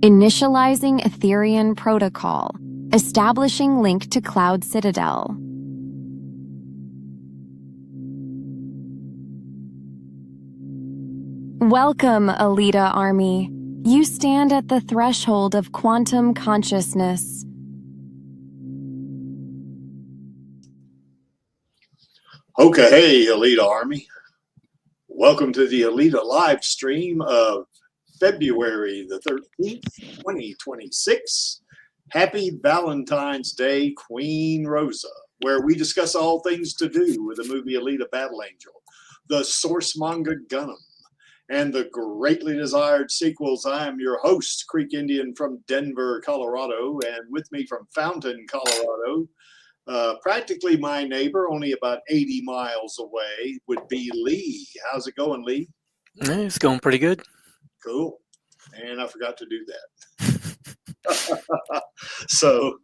Initializing Ethereum protocol. Establishing link to Cloud Citadel. Welcome, Alita Army. You stand at the threshold of quantum consciousness. Okay, hey, Alita Army. Welcome to the Alita live stream of February the 13th, 2026. Happy Valentine's Day, Queen Rosa, where we discuss all things to do with the movie Alita Battle Angel, the source manga Gundam, and the greatly desired sequels. I am your host, Creek Indian from Denver, Colorado, and with me from Fountain, Colorado, practically my neighbor, only about 80 miles away, would be Lee. How's it going, Lee? It's going pretty good. Cool. And I forgot to do that. So,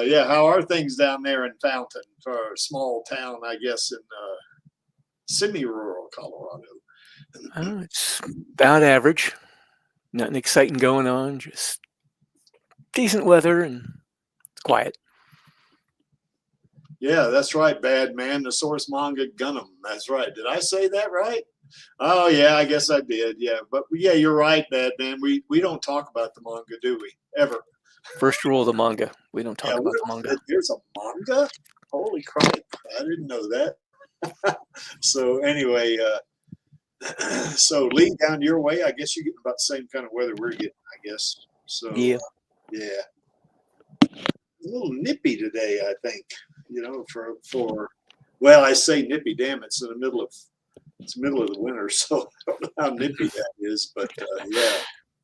yeah, how are things down there in Fountain for a small town, I guess, in semi-rural Colorado? It's about average. Nothing exciting going on. Just decent weather and it's quiet. Yeah, that's right, bad man. The source manga Gundam. That's right. Did I say that right? Oh yeah, I guess I did. Yeah, but yeah, you're right, bad man. We don't talk about the manga, do we? Ever? First rule of the manga: we don't talk about the manga. There's a manga? Holy crap! I didn't know that. So anyway, so Lee, down your way, I guess you're getting about the same kind of weather we're getting, I guess. So yeah, yeah, a little nippy today, I think. You know, for well, I say nippy. Damn, it's in the middle of. It's middle of the winter, so I don't know how nippy that is, but yeah.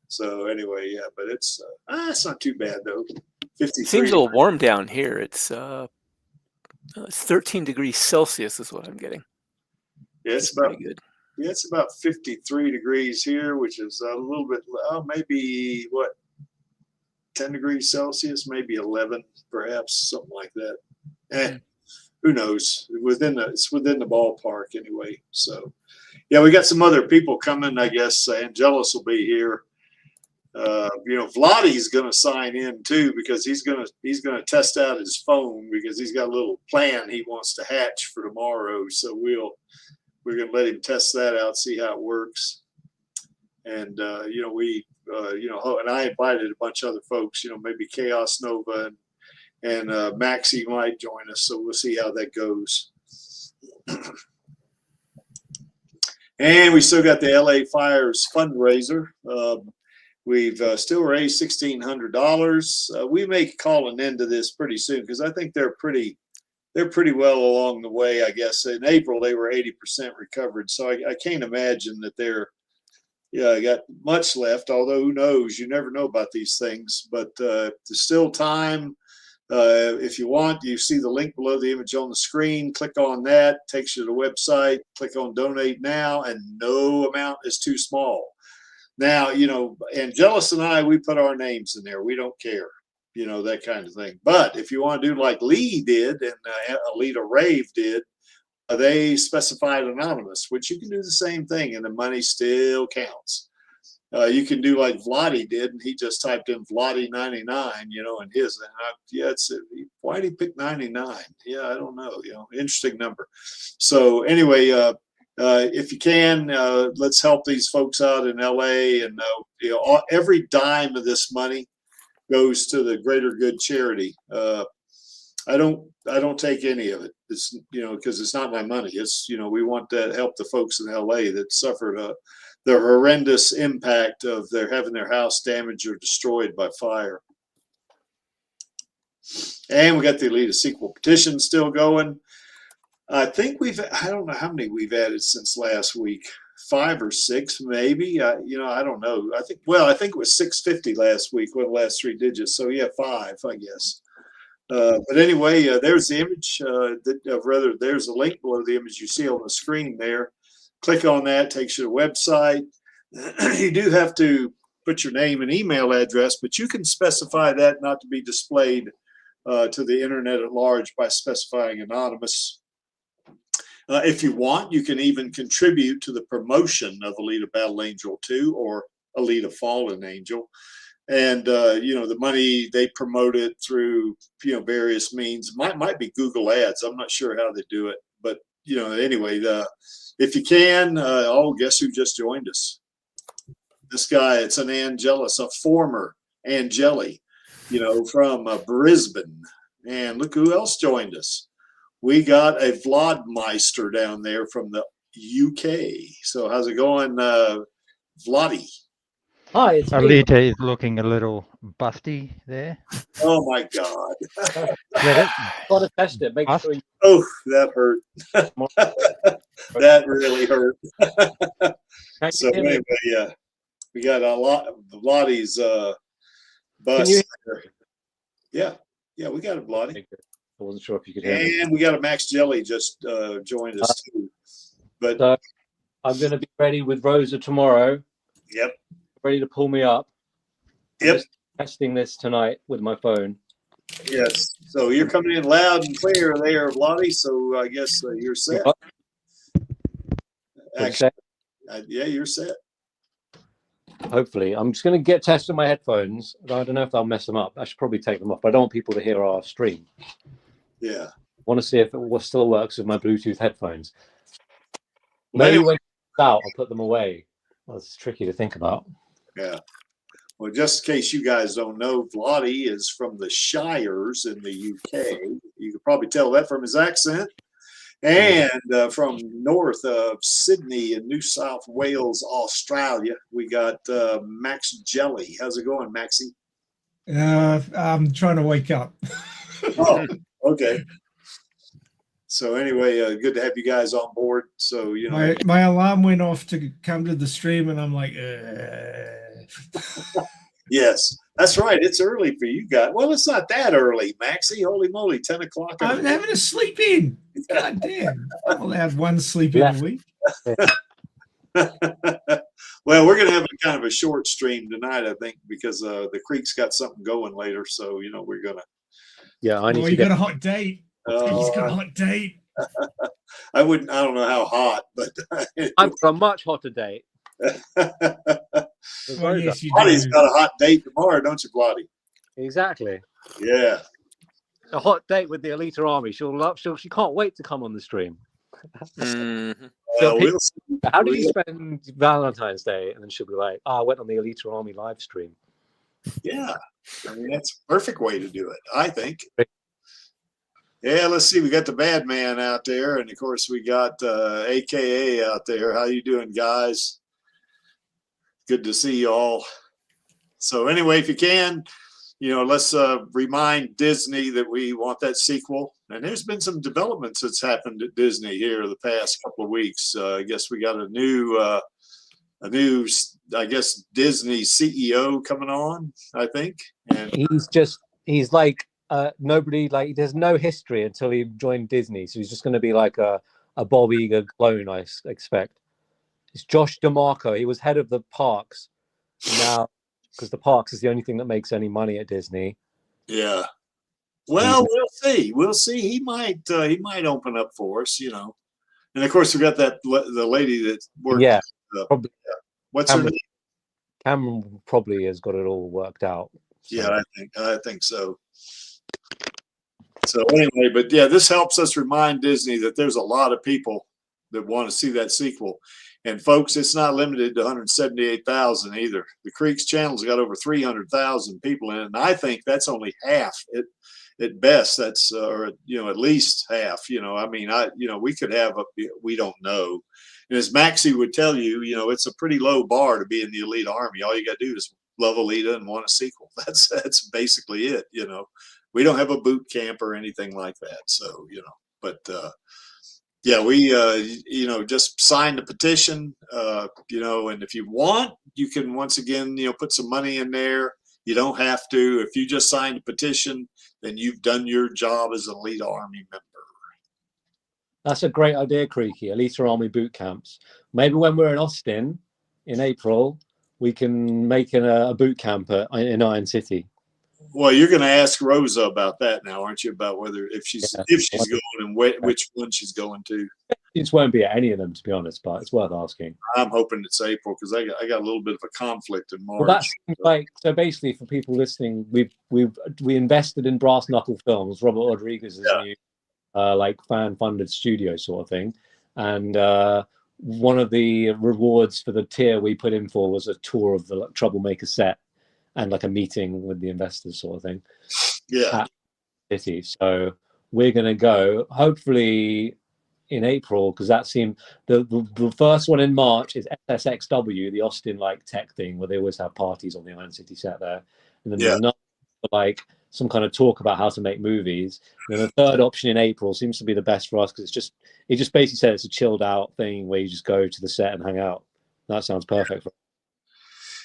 So anyway, yeah, but it's not too bad though. 53. Seems a little warm down here. It's 13 degrees Celsius is what I'm getting. Yeah, it's about pretty good. Yeah, it's about 53 degrees here, which is a little bit, maybe what, 10 degrees Celsius, maybe 11, perhaps something like that. Who knows? It's within the ballpark anyway. So, yeah, we got some other people coming. I guess Angelus will be here. You know, Vladi's going to sign in too because he's going to test out his phone because he's got a little plan he wants to hatch for tomorrow. So we're going to let him test that out, see how it works. And you know, and I invited a bunch of other folks. You know, maybe Chaos Nova and Maxie might join us, so we'll see how that goes. And we still got the LA Fires fundraiser. We've still raised $1,600. We may call an end to this pretty soon because I think they're pretty well along the way. I guess in April they were 80% recovered, so I can't imagine that they're got much left. Although who knows? You never know about these things. But there's still time. If you want, you see the link below the image on the screen. Click on that, takes you to the website. Click on donate now, and no amount is too small. Now, you know, Angelus and I, we put our names in there. We don't care, you know, that kind of thing. But if you want to do like Lee did and Alita Rave did, they specified anonymous, which you can do the same thing, and the money still counts. You can do like Vladi did, and he just typed in Vladi 99, you know, and his. And why did he pick 99? Yeah, I don't know. You know, interesting number. So anyway, if you can, let's help these folks out in LA. And every dime of this money goes to the greater good charity. I don't take any of it. It's because it's not my money. It's we want to help the folks in LA that suffered the horrendous impact of having their house damaged or destroyed by fire. And we got the Alita sequel petition still going. I think I don't know how many we've added since last week. 5 or 6 maybe. I don't know. I think it was 650 last week, one of the last 3 digits. So yeah, 5, I guess. But anyway, there's the image. There's a link below the image you see on the screen there. Click on that, takes you to the website. You do have to put your name and email address, but you can specify that not to be displayed to the internet at large by specifying anonymous. If you want, you can even contribute to the promotion of Alita Battle Angel 2 or Alita Fallen Angel. And, the money, they promote it through, various means. Might be Google Ads. I'm not sure how they do it. But, anyway, if you can, guess who just joined us? This guy, it's an Angelus, a former Angeli, from Brisbane. And look who else joined us. We got a Vlodmeister down there from the UK. So how's it going, Vloddy? Hi, it's Alita is looking a little busty there. Oh my God. Got to test it. Make sure you... Oh, that hurt. That really hurt. So anyway, we got a lot of Vloddy's bus. Yeah, we got a Vloddy. I wasn't sure if you could hear me. And we got a Max Jelly just joined us too. But so I'm going to be ready with Rosa tomorrow. Yep. Ready to pull me up. Yep. I'm just testing this tonight with my phone. Yes. So you're coming in loud and clear there, Vloddy. So I guess you're set. Actually, yeah, you're set. Hopefully. I'm just going to get testing my headphones. I don't know if I'll mess them up. I should probably take them off. But I don't want people to hear our stream. Yeah. I want to see if it still works with my Bluetooth headphones. Maybe when it's out, I'll put them away. Well, it's tricky to think about. Yeah. Well, just in case you guys don't know, Vloddy is from the Shires in the UK. You could probably tell that from his accent. And from north of Sydney in New South Wales, Australia, we got Max Jelly. How's it going, Maxie? I'm trying to wake up. Oh, okay. So anyway, good to have you guys on board. So, my alarm went off to come to the stream, and I'm like, Yes, that's right. It's early for you guys. Well, it's not that early, Maxie. Holy moly, 10 o'clock. I'm having a sleep in. God damn. I'm allowed one sleep in a week. Well, we're going to have a kind of a short stream tonight, I think, because the Creek's got something going later. So, we're going to. Yeah, I need to got a hot date. He's got a hot date. I don't know how hot, but I've got a much hotter date. Well, yes, Vloddy's got a hot date tomorrow, don't you, Vloddy? Exactly. Yeah. A hot date with the Alita Army. She can't wait to come on the stream. Mm-hmm. We'll see. How did you spend Valentine's Day? And then she'll be like, I went on the Alita Army live stream. Yeah. I mean, that's a perfect way to do it, I think. Yeah, let's see. We got the bad man out there. And, of course, we got AKA out there. How you doing, guys? Good to see you all. So anyway, if you can, let's remind Disney that we want that sequel. And there's been some developments that's happened at Disney here the past couple of weeks. I guess we got a new, I guess, Disney CEO coming on, I think. And he's like nobody, like there's no history until he joined Disney. So he's just going to be like a Bob Iger clone, I expect. It's Josh DeMarco. He was head of the parks now, because the parks is the only thing that makes any money at Disney. Yeah. Well, we'll see. We'll see. He might open up for us, And of course, we got the lady that worked. Yeah. Probably. What's her name? Cameron probably has got it all worked out. So. Yeah, I think so. So anyway, but yeah, this helps us remind Disney that there's a lot of people that want to see that sequel. And folks, it's not limited to 178,000 either. The Creek's channel's got over 300,000 people in it, and I think that's only half. At best, that's or at least half. I mean, we could have we don't know. And as Maxie would tell you, it's a pretty low bar to be in the Alita Army. All you got to do is love Alita and want a sequel. That's basically it. We don't have a boot camp or anything like that. So but. Yeah, we, just sign the petition, and if you want, you can once again, put some money in there. You don't have to. If you just sign the petition, then you've done your job as an Alita Army member. That's a great idea, Creaky. Alita Army boot camps. Maybe when we're in Austin in April, we can make a boot camp in Iron City. Well, you're going to ask Rosa about that now, aren't you? About whether if she's going and which one she's going to. It won't be at any of them, to be honest, but it's worth asking. I'm hoping it's April because I got a little bit of a conflict in March. Well, that's so basically for people listening, we invested in Brass Knuckle Films, Robert Rodriguez's new fan-funded studio sort of thing, and one of the rewards for the tier we put in for was a tour of the Troublemaker set. And like a meeting with the investors sort of thing. Yeah. At City. So we're going to go hopefully in April, because that seemed the first one in March is SSXW, the Austin tech thing where they always have parties on the Iron City set there. And then there's another some kind of talk about how to make movies. And then the third option in April seems to be the best for us because it just basically said it's a chilled out thing where you just go to the set and hang out. That sounds perfect for us.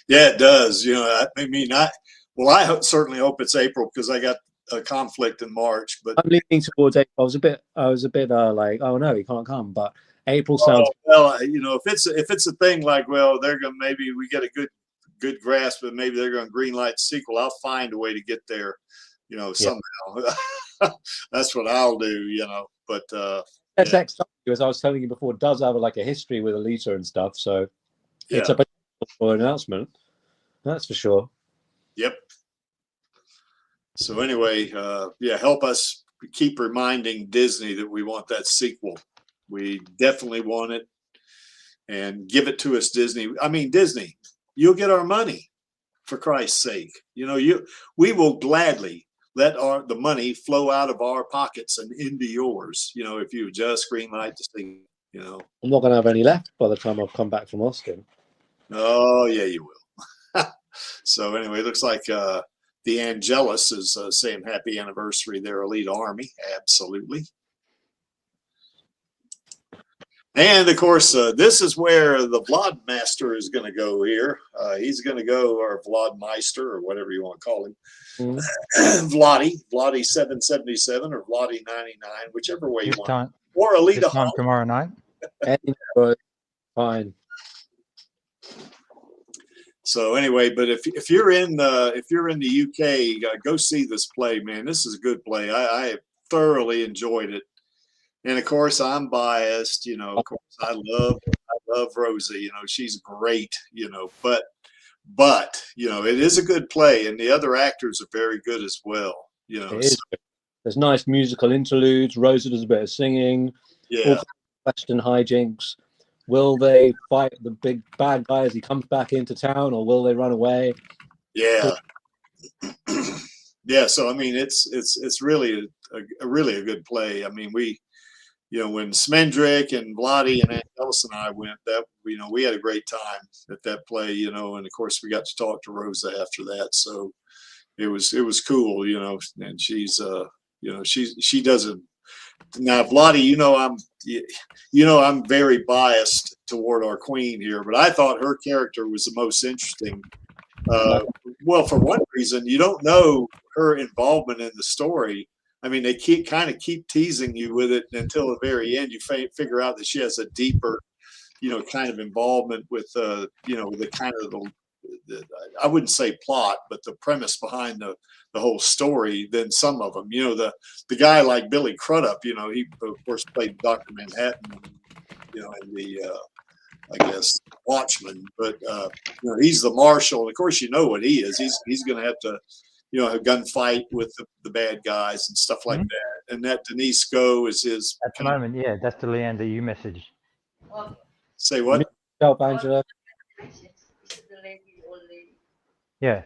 Yeah, it does. I mean, I certainly hope it's April because I got a conflict in March. But I'm leaning towards April. I was a bit like, oh no, he can't come. But April sounds. Well, if it's a thing they're gonna maybe we get a good grasp, and maybe they're gonna greenlight the sequel. I'll find a way to get there, somehow. That's what I'll do. But SXW, as I was telling you before, does have a history with Alita and stuff. So it's a for an announcement, that's for sure. Yep. So anyway, help us keep reminding Disney that we want that sequel. We definitely want it, and give it to us, Disney. I mean, Disney, you'll get our money, for Christ's sake. We will gladly let the money flow out of our pockets and into yours. If you just greenlight the sequel. I'm not going to have any left by the time I've come back from Austin. Oh, yeah, you will. So anyway, it looks like the Angelus is saying happy anniversary there, Alita Army. Absolutely. And, of course, this is where the Vlad Master is going to go here. He's going to go, or Vlad Meister, or whatever you want to call him. Vladdy 777 or Vladdy 99, whichever way you want. Or Alita time tomorrow night. Fine. So anyway, but if you're in the UK, go see this play, man. This is a good play. I thoroughly enjoyed it, and of course I'm biased. Of course I love Rosa. She's great. But it is a good play, and the other actors are very good as well. There's nice musical interludes. Rosa does a bit of singing. Yeah. Western hijinks. Will they fight the big bad guy as he comes back into town, or will they run away? Yeah. Yeah. So I mean, it's really a really a good play. I mean, we, when Smendrick and Vladdy and Angelus and I went, we had a great time at that play. And of course we got to talk to Rosa after that, so it was cool. And she's she does it. Now, Vladdy, I'm very biased toward our queen here, but I thought her character was the most interesting. Well, for one reason, you don't know her involvement in the story. I mean, they kind of keep teasing you with it until the very end. You figure out that she has a deeper, kind of involvement with, the kind of I wouldn't say plot, but the premise behind the whole story than some of them. The guy like Billy Crudup, he of course played Dr. Manhattan, in the I guess Watchmen, but he's the marshal. And of course, what he is. He's going to have to, a gunfight with the bad guys and stuff like that. And that Denise Go is his. At the moment, yeah, that's the Leander you message. Say what? Help, Angela. Yeah.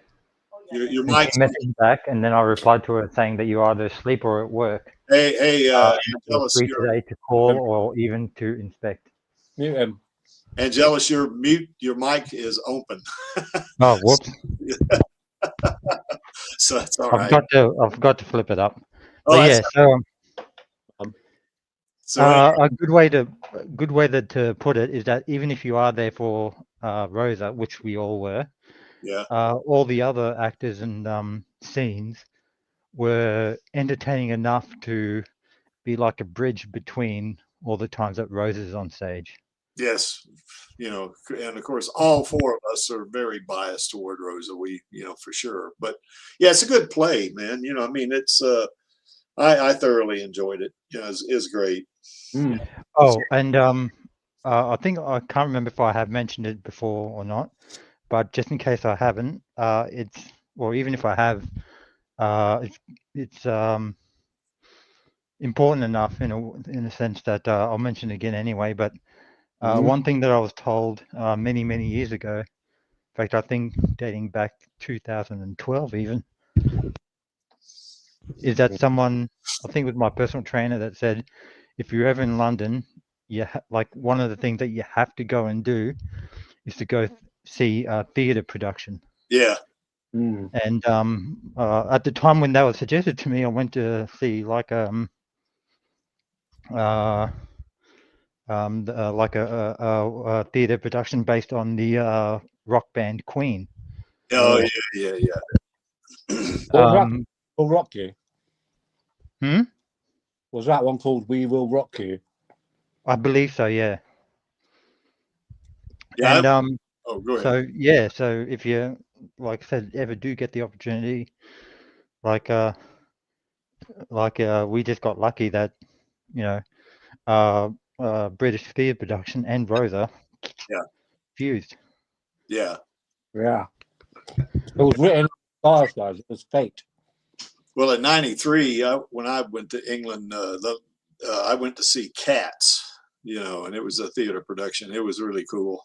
Your And she mic's messaged back, and then I replied to her saying that you are either asleep or at work. hey, Feel Angelus, free today to call or even to inspect. Mute him. Angelus, your mic is open. Oh, whoops! So that's all I right. forgot to flip it up. Oh, But that's yeah, so anyway, a good way to put it is that even if you are there for Rosa, which we all were, yeah, all the other actors and scenes were entertaining enough to be like a bridge between all the times that Rosa is on stage. yes, and of course, all four of us are very biased toward Rosa. We, for sure. But yeah, it's a good play, man. I mean, it's I thoroughly enjoyed it. It's great. Mm. Oh, and I think I can't remember if I have mentioned it before or not, but just in case I haven't, even if I have, it's important enough in a sense that I'll mention it again anyway. But one thing that I was told many years ago, in fact, I think dating back 2012 even, is that someone, I think it was my personal trainer, that said, if you're ever in London, like one of the things that you have to go and do is to go see a theatre production. Yeah. Mm. And at the time when that was suggested to me, I went to see like a theatre production based on the rock band Queen. Oh yeah. We'll Rock You. Hmm? Was that one called We Will Rock You? I believe so, yeah. Yeah. And Go ahead. so if you, like I said, ever do get the opportunity, like we just got lucky that, British theatre production and Rosa fused. Yeah. Yeah. It was written stars, guys. It was fate. Well, in '93, when I went to England, I went to see Cats, and it was a theater production. It was really cool.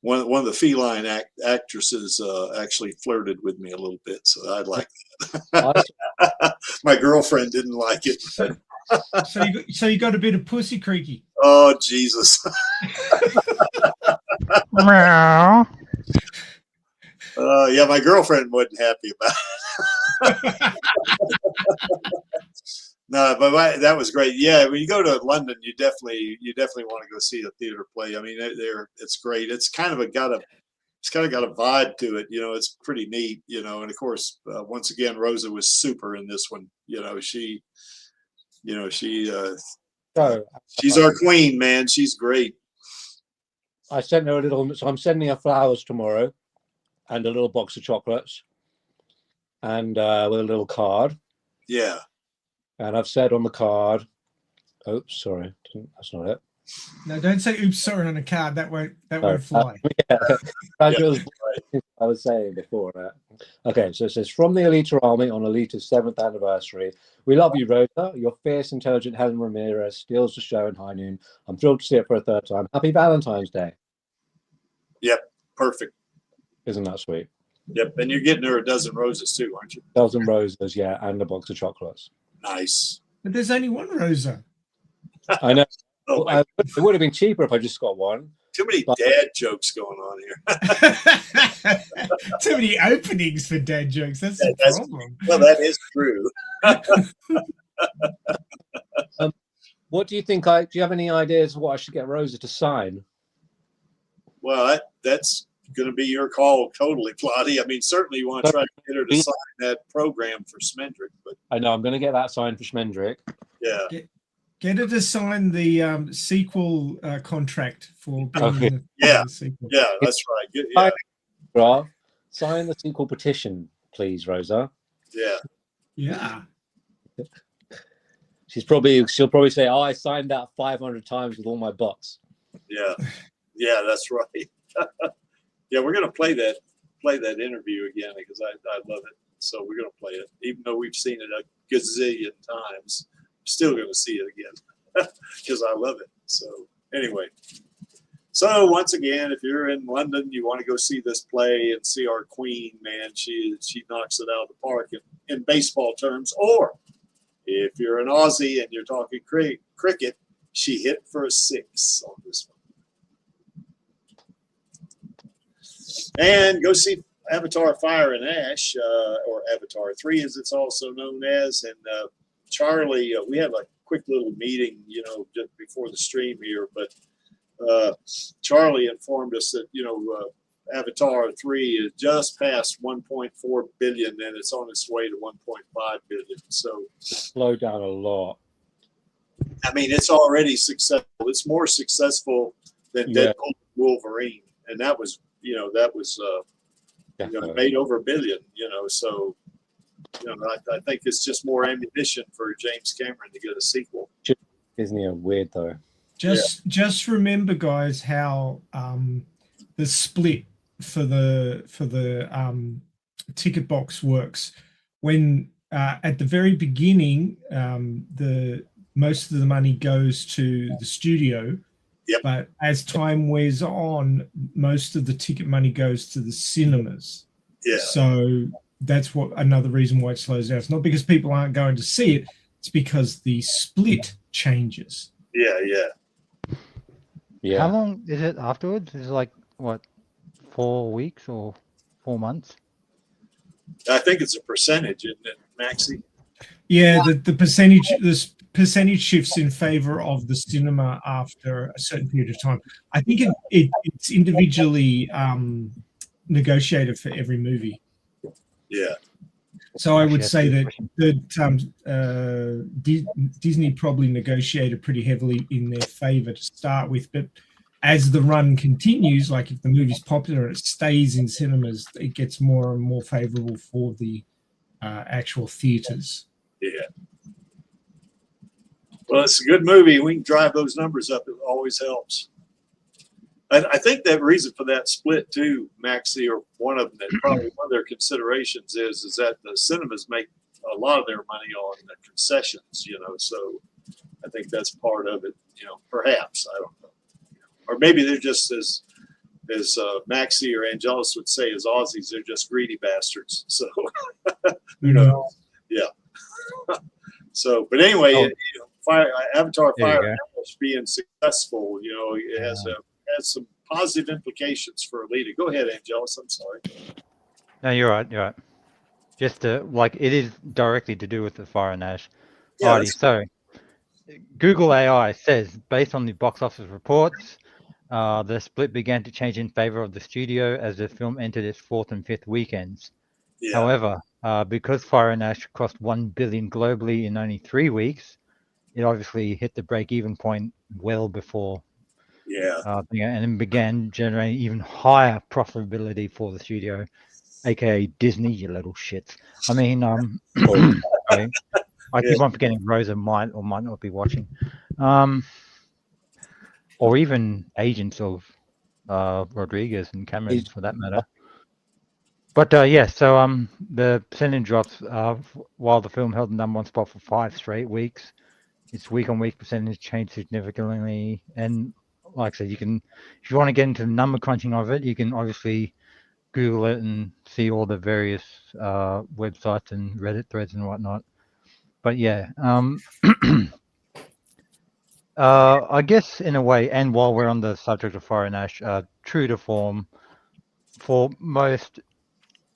One of the feline actresses actually flirted with me a little bit, so I liked it. My girlfriend didn't like it. So you got a bit of pussy creaky. Oh Jesus! Meow. Yeah, my girlfriend wasn't happy about it. No, but that was great. Yeah, when you go to London, you definitely want to go see a theater play. I mean, it's great. It's kind of got a vibe to it. It's pretty neat. And of course, once again, Rosa was super in this one. She's our queen, man. She's great. I sent her so I'm sending her flowers tomorrow, and a little box of chocolates, and with a little card. Yeah. And I've said on the card, oops, sorry, that's not it. No, don't say oops, sorry on a card. That won't fly. I was saying before that. Okay, so it says, from the Alita Army on Alita's 7th anniversary. We love you, Rosa. Your fierce, intelligent Helen Ramirez steals the show in high noon. I'm thrilled to see it for a third time. Happy Valentine's Day. Yep, perfect. Isn't that sweet? Yep, and you're getting her a dozen roses too, aren't you? Dozen roses, yeah, and a box of chocolates. Nice. But there's only one Rosa. I know. Oh, it would have been cheaper if I just got one. Too many dad jokes going on here. Too many openings for dad jokes. That's the problem. Well, that is true. What do you think? Do you have any ideas what I should get Rosa to sign? Well, that's going to be your call, totally, Plotty. I mean, certainly you want to try to get her to sign that program for Smendrick, but I know I'm going to get that signed for Smendrick. Yeah. Get her to sign the sequel contract for being Okay. the sequel. Yeah, that's right. Yeah. Sign the sequel petition, please, Rosa. Yeah. Yeah. She'll probably say, "Oh, I signed that 500 times with all my bots." Yeah. Yeah, that's right. Yeah, we're gonna play that interview again because I love it. So we're gonna play it, even though we've seen it a gazillion times. I'm still gonna see it again because I love it. So Anyway, so once again, if you're in London, you want to go see this play and see our queen, man, she knocks it out of the park in baseball terms. Or if you're an Aussie and you're talking cricket, she hit for a 6 on this one. And go see Avatar Fire and Ash, or Avatar 3 as it's also known as. And Charlie, we have a quick little meeting, you know, just before the stream here, but Charlie informed us that, you know, Avatar 3 is just past 1.4 billion and it's on its way to 1.5 billion. So Slow down a lot. I mean, it's already successful. It's more successful than Yeah. Deadpool and Wolverine. And that was, you know, made over $1 billion, you know, so, you know, I think it's just more ammunition for James Cameron to get a sequel. Disney are weird though. Just remember, guys, how the split for the ticket box works. When at the very beginning, most of the money goes to the studio. Yep. But as time wears on, most of the ticket money goes to the cinemas. Yeah. So that's another reason why it slows down. It's not because people aren't going to see it. It's because the split changes. Yeah. How long is it afterwards? Is it like, what, 4 weeks or 4 months? I think it's a percentage, isn't it, Maxie? Yeah, the percentage shifts in favor of the cinema after a certain period of time. I think it's individually negotiated for every movie. Yeah. So I would say that Disney probably negotiated pretty heavily in their favor to start with, but as the run continues, like if the movie's popular and it stays in cinemas, it gets more and more favorable for the actual theaters. Yeah. Well, it's a good movie. We can drive those numbers up. It always helps. I think that reason for that split too, Maxie, or one of them, that probably one of their considerations is that the cinemas make a lot of their money on the concessions, you know. So I think that's part of it, you know. Perhaps, I don't know, or maybe they're just as Maxie or Angelus would say, as Aussies, they're just greedy bastards. So who knows? Yeah. So, but anyway, you know, Avatar Fire and Ash being successful, you know, it has some positive implications for Alita. Go ahead, Angelus. I'm sorry. No, you're right. You're right. Just like it is directly to do with the Fire and Ash. Yeah, Alrighty, so Google AI says, based on the box office reports, the split began to change in favor of the studio as the film entered its 4th and 5th weekends. Yeah. However, because Fire and Ash crossed 1 billion globally in only 3 weeks, it obviously hit the break-even point well before. And then began generating even higher profitability for the studio, aka Disney, you little shits. I mean, okay. I keep on forgetting Rosa might or might not be watching, or even agents of Rodriguez and Cameron for that matter. But yeah, so the percentage drops while the film held the #1 spot for 5 straight weeks. Its week-on-week percentage changed significantly, and like I said, you can, if you want to get into the number crunching of it, you can obviously Google it and see all the various websites and Reddit threads and whatnot. But yeah, I guess in a way, and while we're on the subject of Fire and Ash, true to form, for most,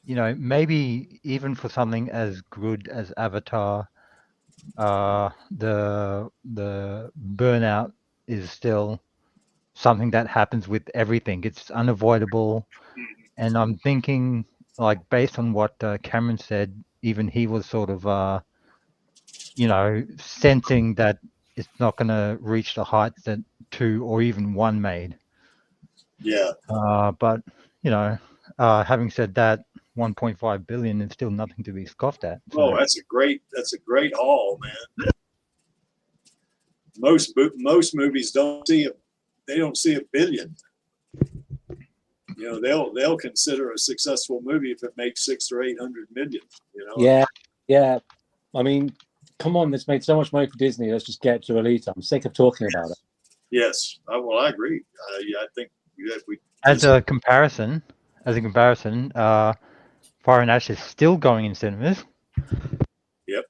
you know, maybe even for something as good as Avatar, the burnout is still something that happens with everything. It's unavoidable. And I'm thinking, like, based on what Cameron said, even he was sort of, you know, sensing that it's not going to reach the heights that 2 or even 1 made. Yeah. But, you know, having said that, 1.5 billion is still nothing to be scoffed at. So. Oh, that's a great haul, man. Most movies don't see $1 billion. You know, they'll consider a successful movie if it makes 600 or 800 million. You know. Yeah. I mean, come on, it's made so much money for Disney. Let's just get to Alita. I'm sick of talking about it. Yes. Well, I agree. Yeah, I think we As a comparison, Fire and Ash is still going in cinemas. Yep.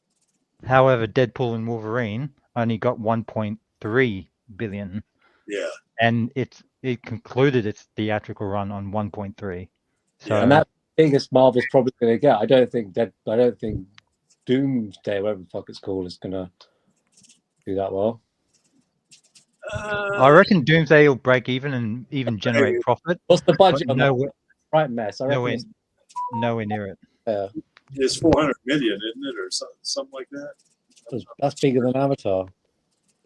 However, Deadpool and Wolverine only got 1.3 billion. Yeah. And it concluded its theatrical run on 1.3. So, and that's the biggest Marvel's probably going to get. I don't think Doomsday, whatever the fuck it's called, is going to do that well. I reckon Doomsday will break even and even generate profit. What's the budget on nowhere, that? Right mess. I reckon nowhere near it. It's 400 million, isn't it, or something like that? That's bigger than Avatar.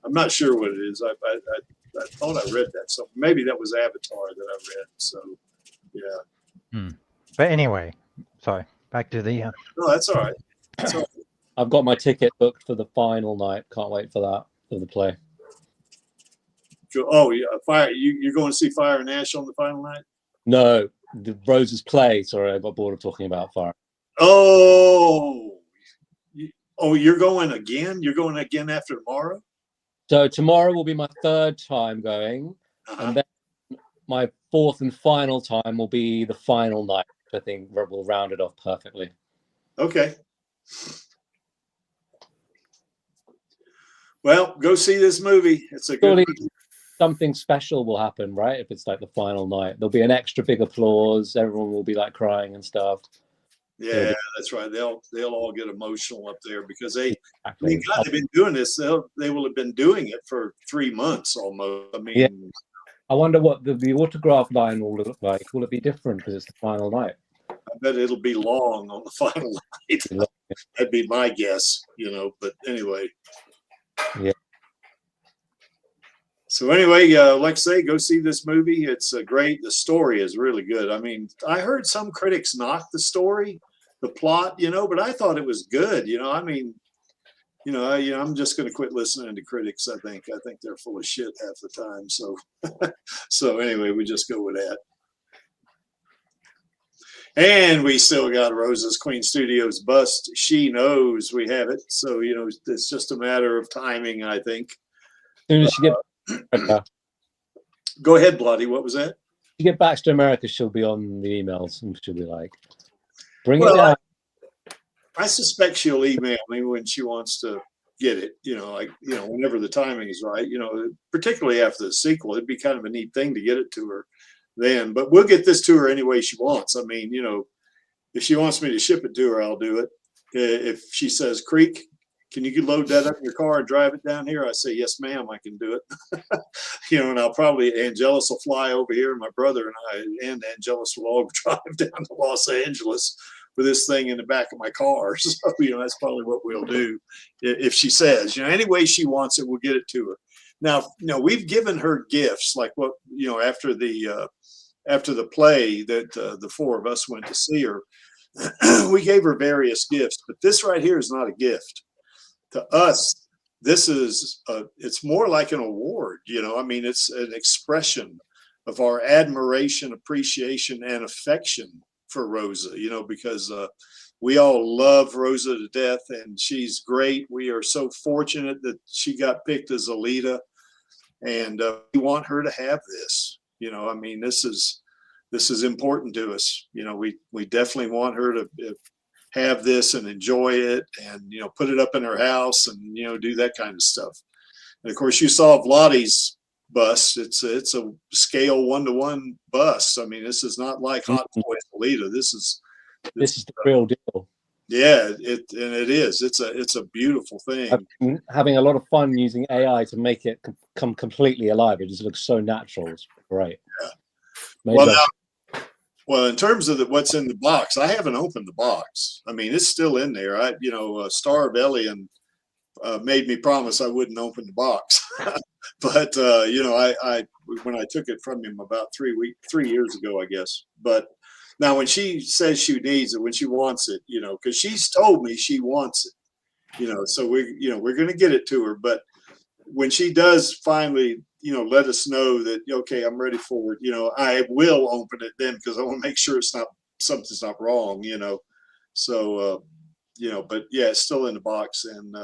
I'm not sure what it is. I thought I read that. So maybe that was Avatar that I read. So yeah. But anyway, sorry. Back to the. No, that's all right. That's all right. I've got my ticket booked for the final night. Can't wait for that, for the play. Oh, yeah. You're going to see Fire and Ash on the final night? No, the Rose's play. Sorry, I got bored of talking about Fire. Oh, you're going again? You're going again after tomorrow? So tomorrow will be my third time going, and then my fourth and final time will be the final night, which I think will round it off perfectly. Okay. Well, go see this movie. It's a good movie. Something special will happen, right? If it's like the final night, there'll be an extra big applause. Everyone will be like crying and stuff. Yeah, that's right. They'll all get emotional up there because they've been doing this. They will have been doing it for 3 months almost. I mean, yeah. I wonder what the autograph line will look like. Will it be different because it's the final night? I bet it'll be long on the final night. That'd be my guess, But anyway. Yeah. So anyway, like I say, go see this movie. It's great. The story is really good. I mean, I heard some critics knock the story, the plot, but I thought it was good. I mean, I'm just going to quit listening to critics. I think they're full of shit half the time. So, so anyway, we just go with that. And we still got Rosa's Queen Studios bust. She knows we have it. So, it's just a matter of timing, I think. As soon as she gets Go ahead, Bloody. What was that? She get back to America, she'll be on the emails and she'll be like, bring it down. I suspect she'll email me when she wants to get it, whenever the timing is right, particularly after the sequel. It'd be kind of a neat thing to get it to her then. But we'll get this to her any way she wants. I mean, if she wants me to ship it to her, I'll do it. If she says, Creek, can you load that up in your car and drive it down here? I say, yes, ma'am, I can do it. And I'll probably, Angelus will fly over here, and my brother and I and Angelus will all drive down to Los Angeles with this thing in the back of my car. So, that's probably what we'll do if she says, any way she wants it, we'll get it to her. Now, we've given her gifts, like what, after the play that the four of us went to see her, we gave her various gifts, but this right here is not a gift. To us, this is it's more like an award. I mean, it's an expression of our admiration, appreciation, and affection for Rosa, because we all love Rosa to death, and she's great. We are so fortunate that she got picked as Alita, and we want her to have this. I mean, this is important to us. We definitely want her to have this and enjoy it, and put it up in her house, and do that kind of stuff. And of course, you saw Vladdy's bust. It's a scale 1-to-1 bust. I mean, this is not like Hot Toys Alita. This is the real deal. Yeah, it is. It's a beautiful thing. I've been having a lot of fun using AI to make it come completely alive. It just looks so natural. It's great. Yeah. Well, in terms of what's in the box, I haven't opened the box. I mean, it's still in there. Star of Alien made me promise I wouldn't open the box. But, I when I took it from him about 3 years ago, I guess. But now when she says she needs it, when she wants it, because she's told me she wants it, so we're going to get it to her. But when she does finally, let us know that, okay, I'm ready for it, I will open it then, because I want to make sure something's not wrong, So, but yeah, it's still in the box, and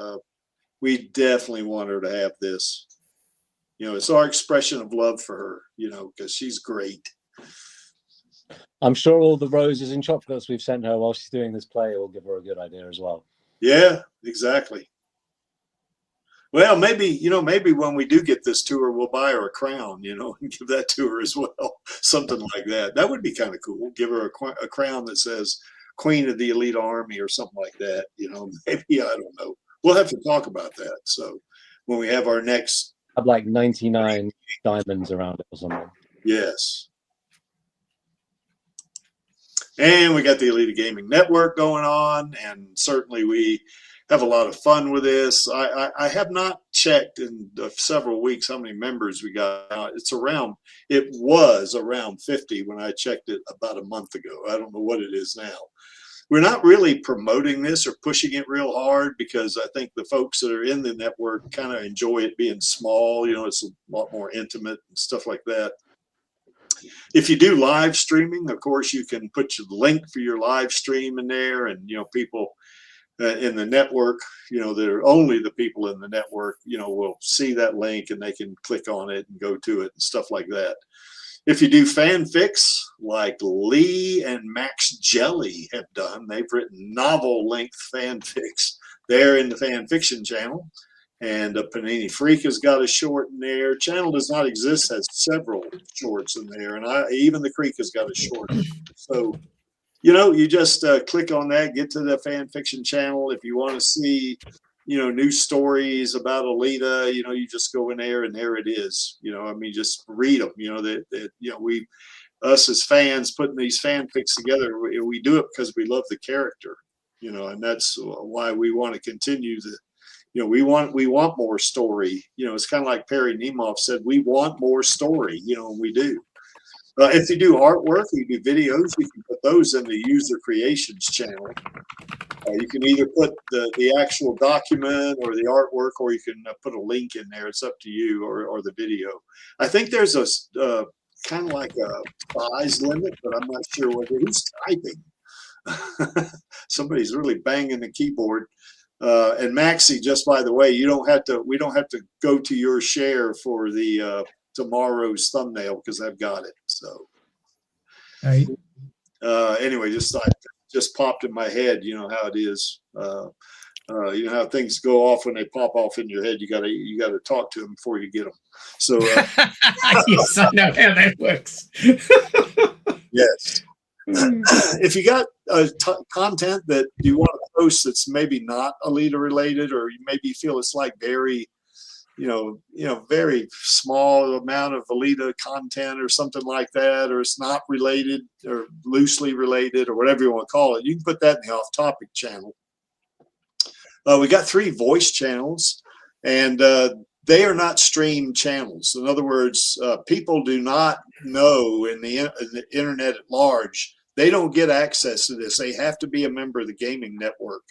we definitely want her to have this. You know, it's our expression of love for her, you know, because she's great. I'm sure all the roses and chocolates we've sent her while she's doing this play will give her a good idea as well. Yeah, exactly. Well, maybe, you know, maybe when we do get this to her, we'll buy her a crown, you know, and give that to her as well. Something like that. That would be kind of cool. Give her a crown that says Queen of the Alita Army or something like that. You know, maybe, I don't know. We'll have to talk about that. So when we have our next. Have like 99 diamonds around it or something. Yes. And we got the Alita Gaming Network going on, and certainly we have a lot of fun with this. I have not checked in several weeks how many members we got. It was around 50 when I checked it about a month ago. I don't know what it is now. We're not really promoting this or pushing it real hard because I think the folks that are in the network kind of enjoy it being small. You know, it's a lot more intimate and stuff like that. If you do live streaming, of course, you can put your link for your live stream in there, and, you know, people in the network, you know, that are only the people in the network, you know, will see that link and they can click on it and go to it and stuff like that. If you do fanfics like Lee and Max Jelly have done, they've written novel-length fanfics there in the fan fiction channel. And Panini Freak has got a short in there. Channel Does Not Exist has several shorts in there, and even the Creek has got a short. So, you know, you just click on that, get to the fan fiction channel. If you want to see, you know, new stories about Alita, you know, you just go in there and there it is. You know, I mean, just read them. You know, that you know, us as fans putting these fanfics together, we do it because we love the character. You know, and that's why we want to continue the. You know, we want more story. You know, it's kind of like Perry Nemov said, we want more story, you know, and we do. If you do artwork, you do videos, you can put those in the user creations channel. You can either put the actual document or the artwork, or you can put a link in there. It's up to you, or the video. I think there's a kind of like a size limit, but I'm not sure who's typing. Somebody's really banging the keyboard. And Maxie, just by the way, we don't have to go to your share for the tomorrow's thumbnail because I've got it. So anyway, just popped in my head. You know how it is. You know how things go off when they pop off in your head. You gotta talk to them before you get them. So yes, I know how that works. Yes. If you got content that you want to post that's maybe not Alita related, or you maybe feel it's like very, very small amount of Alita content or something like that, or it's not related or loosely related or whatever you want to call it, you can put that in the off-topic channel. We got 3 voice channels, and they are not streamed channels. In other words, people do not know in the internet at large. They don't get access to this. They have to be a member of the gaming network.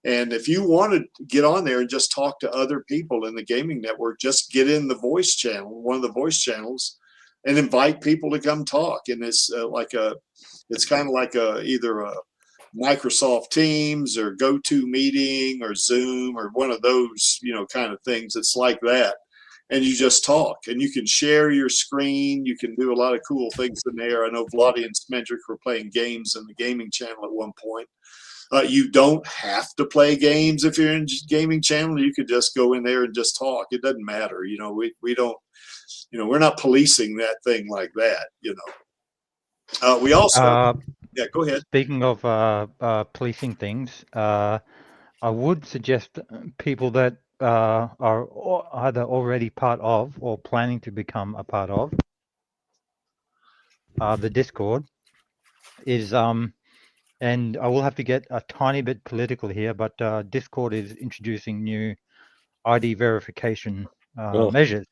And if you want to get on there and just talk to other people in the gaming network, just get in the voice channel, one of the voice channels, and invite people to come talk. And it's it's kind of like either a Microsoft Teams or GoToMeeting or Zoom or one of those, kind of things. It's like that. And you just talk, and you can share your screen. You can do a lot of cool things in there. I know Vladi and Smendrick were playing games in the gaming channel at one point. You don't have to play games if you're in gaming channel. You could just go in there and just talk. It doesn't matter. We don't, we're not policing that thing like that, We also, yeah, go ahead. Speaking of policing things, I would suggest people that are either already part of or planning to become a part of the Discord is, and I will have to get a tiny bit political here, but Discord is introducing new ID verification measures.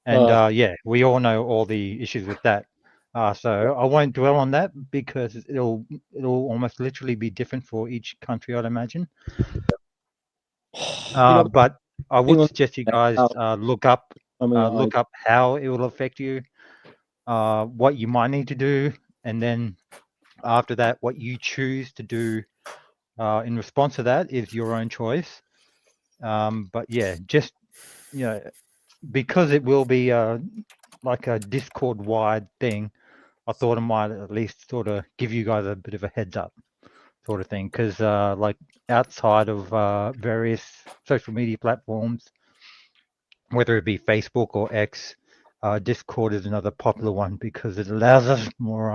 And yeah, we all know all the issues with that. So I won't dwell on that because it'll almost literally be different for each country, I'd imagine. But I would suggest you guys look up how it will affect you, what you might need to do, and then after that, what you choose to do in response to that is your own choice. But yeah, just because it will be like a Discord wide thing, I thought I might at least sort of give you guys a bit of a heads up sort of thing, because like outside of various social media platforms, whether it be Facebook or X, Discord is another popular one because it allows us more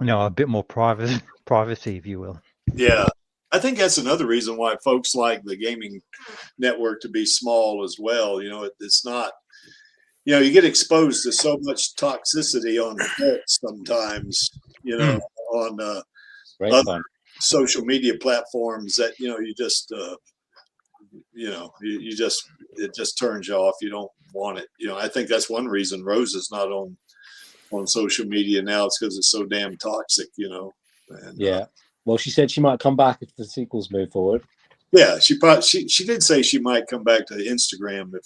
a bit more privacy, if you will. Yeah, I think that's another reason why folks like the gaming network to be small as well. It's not, you get exposed to so much toxicity on the net sometimes, on other social media platforms that, you just, it just turns you off. You don't want it. I think that's one reason Rosa's not on social media now. It's because it's so damn toxic, And, yeah. Well, she said she might come back if the sequels move forward. Yeah, she did say she might come back to Instagram if.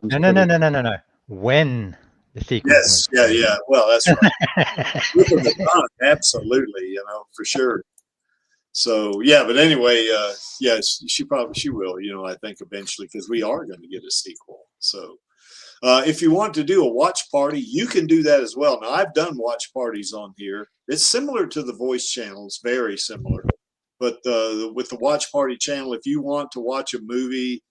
No. When the sequel. Yes, yeah. Well, that's right. Absolutely, for sure. So yeah, but anyway, yeah, she will. I think eventually, because we are going to get a sequel. So if you want to do a watch party, you can do that as well. Now I've done watch parties on here. It's similar to the voice channels, very similar. But with the watch party channel, if you want to watch a movie,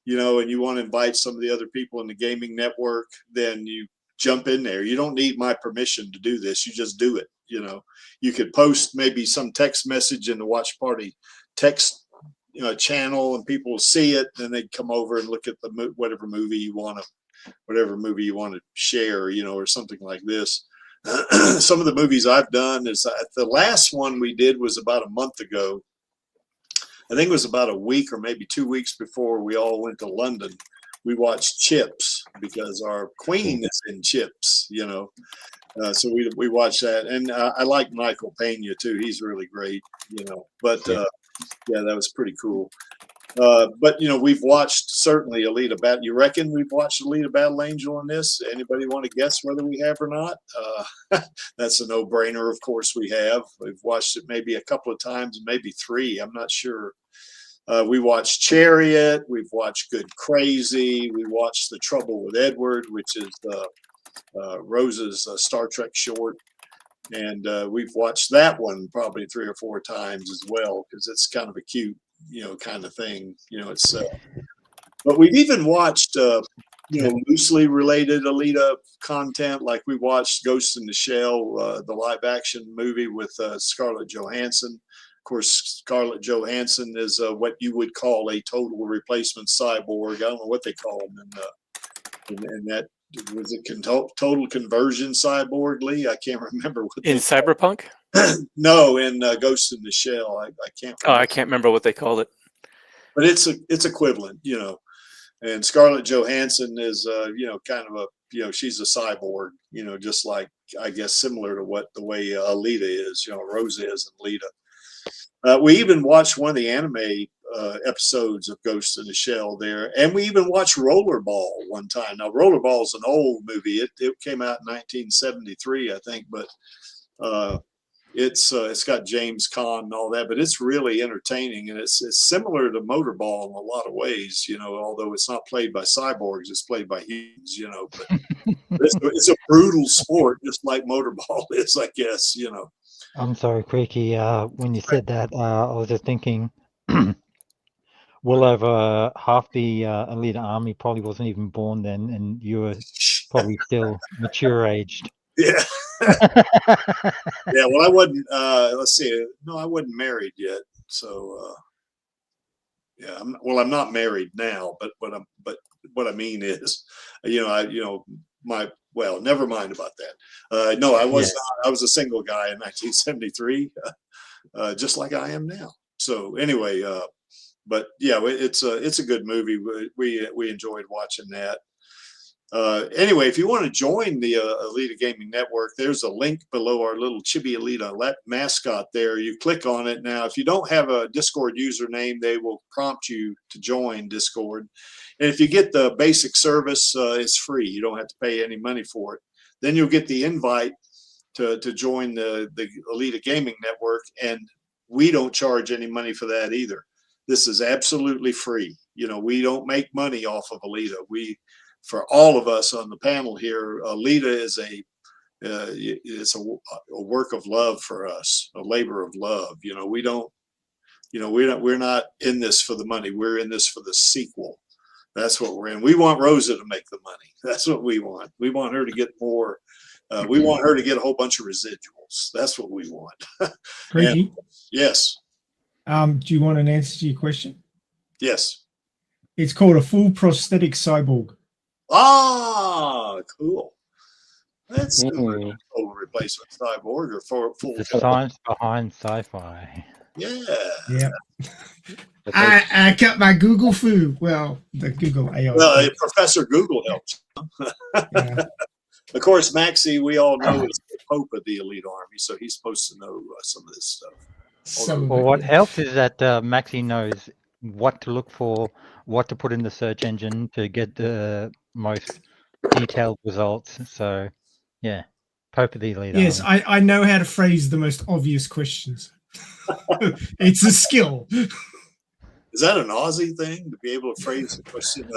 and you want to invite some of the other people in the gaming network, then you jump in there. You don't need my permission to do this. You just do it. You could post maybe some text message in the watch party text channel, and people will see it. Then they'd come over and look at whatever movie you want to share, or something like this. Some of the movies I've done is the last one we did was about a month ago. I think it was about a week or maybe 2 weeks before we all went to London. We watched Chips because our queen is in Chips, so we watched that. And I like Michael Pena too. He's really great, but yeah, that was pretty cool. But we've watched certainly Alita Battle. You reckon we've watched Alita Battle Angel in this? Anybody want to guess whether we have or not? That's a no-brainer. Of course we have. We've watched it maybe a couple of times, maybe 3. I'm not sure. We watched Chariot. We've watched Good Crazy. We watched The Trouble with Edward, which is Rosa's Star Trek short. And we've watched that one probably 3 or 4 times as well, because it's kind of a cute kind of thing, it's but we've even watched loosely related Alita content, like we watched Ghost in the Shell, the live action movie with Scarlett Johansson. Of course, Scarlett Johansson is what you would call a total replacement cyborg. I don't know what they call them in that. Was it total conversion cyborg, Lee? I can't remember what in Cyberpunk. No, in Ghost in the Shell. I can't. Oh, I can't remember what they called it. But it's equivalent, And Scarlett Johansson is, kind of a, she's a cyborg, just like, I guess, similar to the way Alita is, Rosa is in Alita. We even watched one of the anime episodes of Ghost in the Shell there, and we even watched Rollerball one time. Now, Rollerball is an old movie. It came out in 1973, I think, but it's got James Caan and all that, but it's really entertaining, and it's similar to Motorball in a lot of ways, although it's not played by cyborgs, it's played by humans, but it's a brutal sport, just like Motorball is, I guess, I'm sorry, Creaky. When you said that, I was just thinking, well over half the Alita army probably wasn't even born then, and you were probably still mature aged. Yeah. Yeah, well, I wasn't, let's see, no, I wasn't married yet. So, yeah, I'm not married now, but what I mean is, never mind about that. No, I was not, I was a single guy in 1973, just like I am now. So anyway, but yeah, it's a good movie. We enjoyed watching that. Anyway, if you want to join the Alita Gaming Network, there's a link below our little Chibi Alita mascot there. You click on it. Now, if you don't have a Discord username, they will prompt you to join Discord. And if you get the basic service, it's free. You don't have to pay any money for it. Then you'll get the invite to join the Alita Gaming Network, and we don't charge any money for that either. This is absolutely free. You know, we don't make money off of Alita. For all of us on the panel here, Alita is it's a work of love for us, a labor of love. You know, we're not in this for the money. We're in this for the sequel. That's what we're in. We want Rosa to make the money. That's what we want. We want her to get more. We want her to get a whole bunch of residuals. That's what we want. Greggy? Yes. Do you want an answer to your question? Yes. It's called a full prosthetic cyborg. Ah, cool. That's a total replacement cyborg or for full. The science behind sci-fi. Yeah. Yeah. I cut my Google foo. Well, the Google AI. Well, Professor Google helps. Yeah. Of course, Maxie, we all know, is the Pope of the Elite Army, so he's supposed to know some of this stuff. Well, what helps is that Maxie knows what to look for, what to put in the search engine to get the most detailed results. So, yeah, Pope of the Elite Yes, Army. I know how to phrase the most obvious questions. It's a skill. Is that an Aussie thing to be able to phrase a question?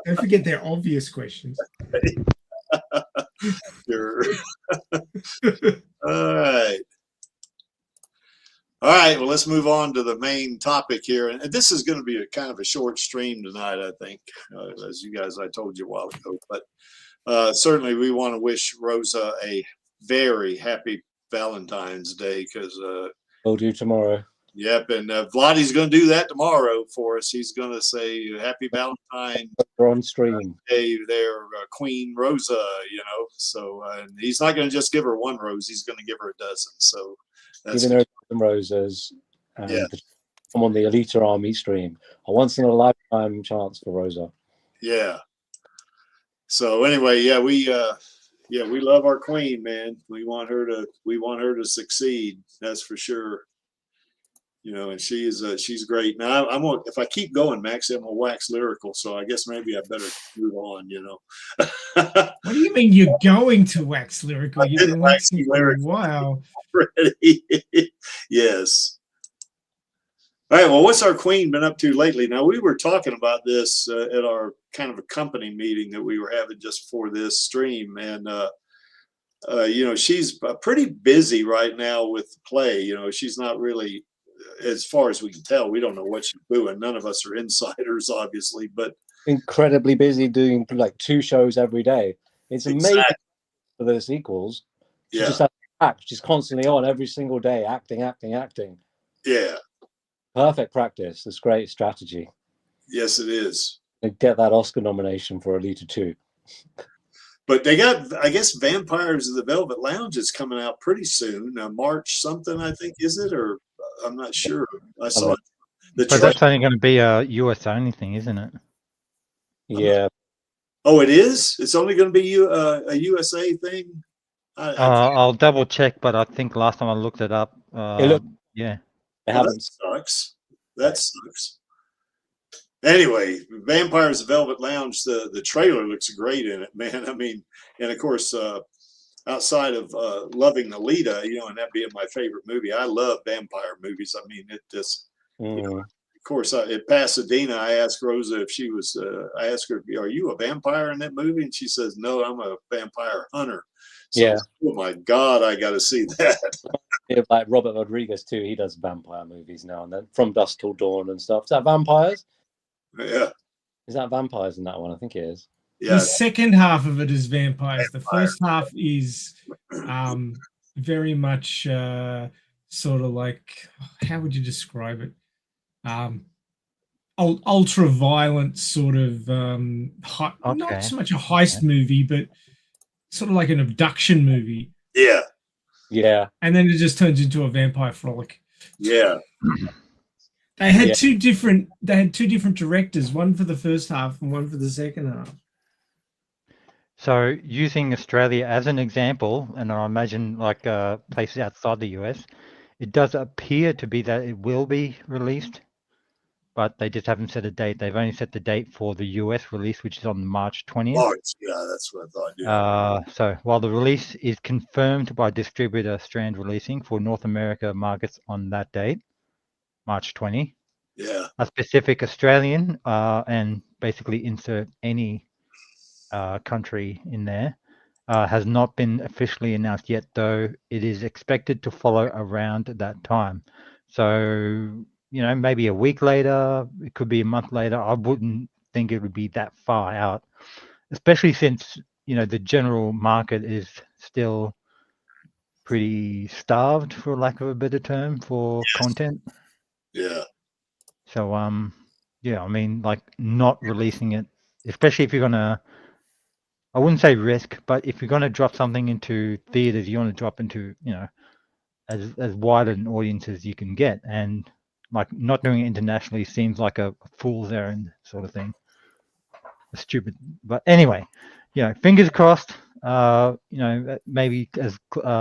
Don't forget they're obvious questions. Sure. All right. All right. Well, let's move on to the main topic here. And this is going to be a kind of a short stream tonight, I think, as you guys, I told you a while ago. But certainly we want to wish Rosa a very happy Valentine's Day because We'll do tomorrow. yep, and Vladdy's going to do that tomorrow for us. He's going to say Happy Valentine We're on stream. Day there, Queen Rosa, you know. So and he's not going to just give her one rose; he's going to give her a dozen. So that's Giving her some roses. And Yeah. I'm on the Alita Army stream. A once in a lifetime chance for Rosa. yeah. So anyway, we love our queen, man. We want her to succeed. That's for sure. You know, and she's great. Now if I keep going, Maxie, I'm gonna wax lyrical. So I guess maybe I better move on. You know. What do you mean you're going to wax lyrical? I You've did been wax waxing for a lyrical. while. Already. Yes. All right. Well, what's our queen been up to lately? Now we were talking about this at our kind of a company meeting that we were having just for this stream, and you know, she's pretty busy right now with the play. You know, she's not really. As far as we can tell, we don't know what she's doing. None of us are insiders, obviously, but Incredibly busy doing like 2 shows every day. It's amazing Exactly. for the sequels. She yeah, just has to act. She's constantly on every single day, acting. yeah, Perfect practice. It's great strategy. yes, it is. And get that Oscar nomination for Alita 2. But they got, I guess, Vampires of the Velvet Lounge is coming out pretty soon. March something, I think, is it? Or I'm not sure. I saw it. The But that's only going to be a US only thing, isn't it? Yeah. Oh, it is? It's only going to be a USA thing? I'll double check, but I think last time I looked it up, look- yeah. They Well, haven't. that sucks. That sucks. Anyway, Vampires of Velvet Lounge, the trailer looks great in it, man. I mean, and of course, outside of loving Alita, you know, and that being my favorite movie, I love vampire movies. I mean, it just, you know, of course, at Pasadena, I asked Rosa if she was, I asked her, are you a vampire in that movie? And she says, no, I'm a vampire hunter. So, Yeah. oh my God, I got to see that. Yeah, like Robert Rodriguez too. He does vampire movies now and then, From Dusk Till Dawn and stuff. Is that vampires? Yeah. Is that vampires in that one? I think it is. Yeah. The second half of it is vampires. The first half is very much sort of like, how would you describe it? Ultra violent sort of not so much a heist movie, but sort of like an abduction movie. Yeah. Yeah. And then it just turns into a vampire frolic. Yeah. They had two different directors, one for the first half and one for the second half. So using Australia as an example, and I imagine like places outside the US, it does appear to be that it will be released, but they just haven't set a date. They've only set the date for the US release, which is on March 20th. March, yeah, that's what I thought. Yeah. So while the release is confirmed by distributor Strand Releasing for North America markets on that date, March 20, Yeah. a specific Australian and basically insert any country in there. Has not been officially announced yet, though it is expected to follow around that time. So, maybe a week later, it could be a month later. I wouldn't think it would be that far out, especially since, the general market is still pretty starved, for lack of a better term, for content. Yeah. So, yeah, I mean, like not releasing it, especially if you're gonna, I wouldn't say risk, but if you're gonna drop something into theaters, you want to drop into, as wide an audience as you can get, and like not doing it internationally seems like a fool's errand sort of thing. Stupid, but anyway, fingers crossed. Maybe as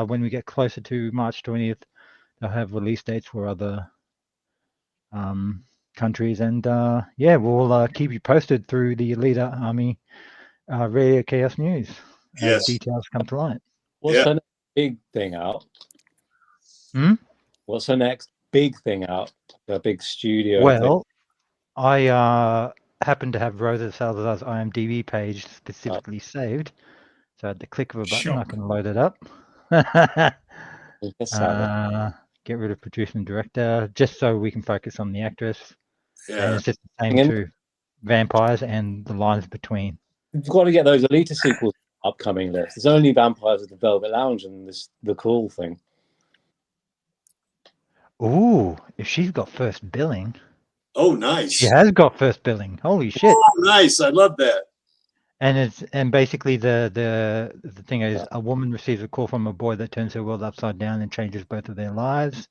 when we get closer to March 20th, they'll have release dates for other countries, and yeah, we'll keep you posted through the Alita Army Radio Chaos News as Yes. details come to light. What's her next big thing out? What's her next big thing out? The big studio Well, thing? I happen to have Rosa Salazar's IMDb page specifically saved, so at the click of a button, I can load it up. Get rid of producer and director, just so we can focus on the actress. Yeah. And it's just the same to vampires and the lines between. You've got to get those Alita sequels upcoming list. There's only Vampires at the Velvet Lounge and the cool thing. Ooh, if she's got first billing. Oh, nice. She has got first billing. Holy shit. Oh, nice. I love that. And basically the thing is, a woman receives a call from a boy that turns her world upside down and changes both of their lives.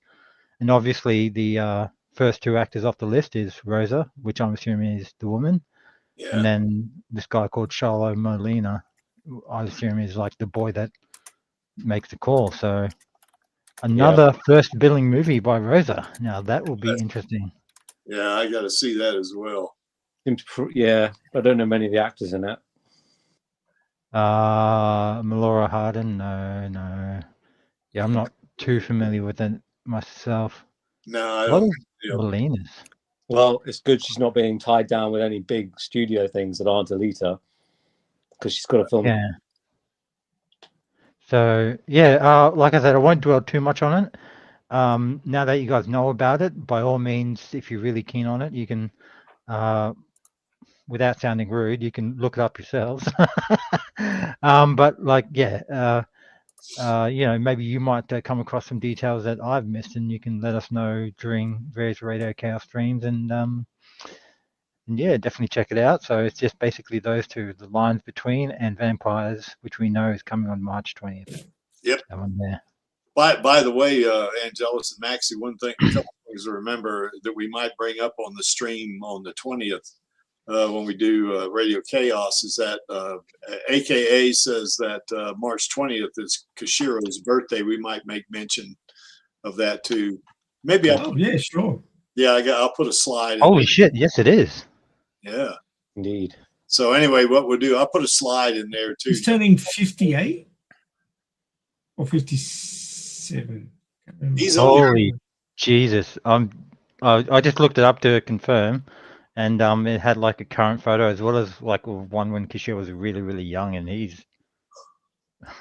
And obviously the first two actors off the list is Rosa, which I'm assuming is the woman. Yeah. And then this guy called Charlo Molina, I assume is like the boy that makes the call. So another first billing movie by Rosa. Now that will be interesting. Yeah, I got to see that as well. Yeah, I don't know many of the actors in it. Melora Hardin, no. Yeah, I'm not too familiar with it myself. No, I don't. Molinas. Well, it's good she's not being tied down with any big studio things that aren't Alita, because she's got to film. Yeah. So yeah, like I said, I won't dwell too much on it. Now that you guys know about it, by all means, if you're really keen on it, you can, without sounding rude, you can look it up yourselves. But like, yeah, maybe you might come across some details that I've missed, and you can let us know during various Radio Chaos streams, and yeah, definitely check it out. So it's just basically those two, The Lines Between and Vampires, which we know is coming on March 20th. Yep. That one there. By the way, Angelus and Maxie, a couple things to remember that we might bring up on the stream on the 20th when we do Radio Chaos is that AKA says that March 20th is Kashiro's birthday. We might make mention of that too. Maybe yeah, sure. Yeah, I'll put a slide. Holy shit! Yes, it is. Yeah, indeed. So anyway, what we'll do, I'll put a slide in there too. He's turning 58 or 57. He's holy Jesus! I just looked it up to confirm, and it had like a current photo as well as like one when Kishiro was really, really young, and he's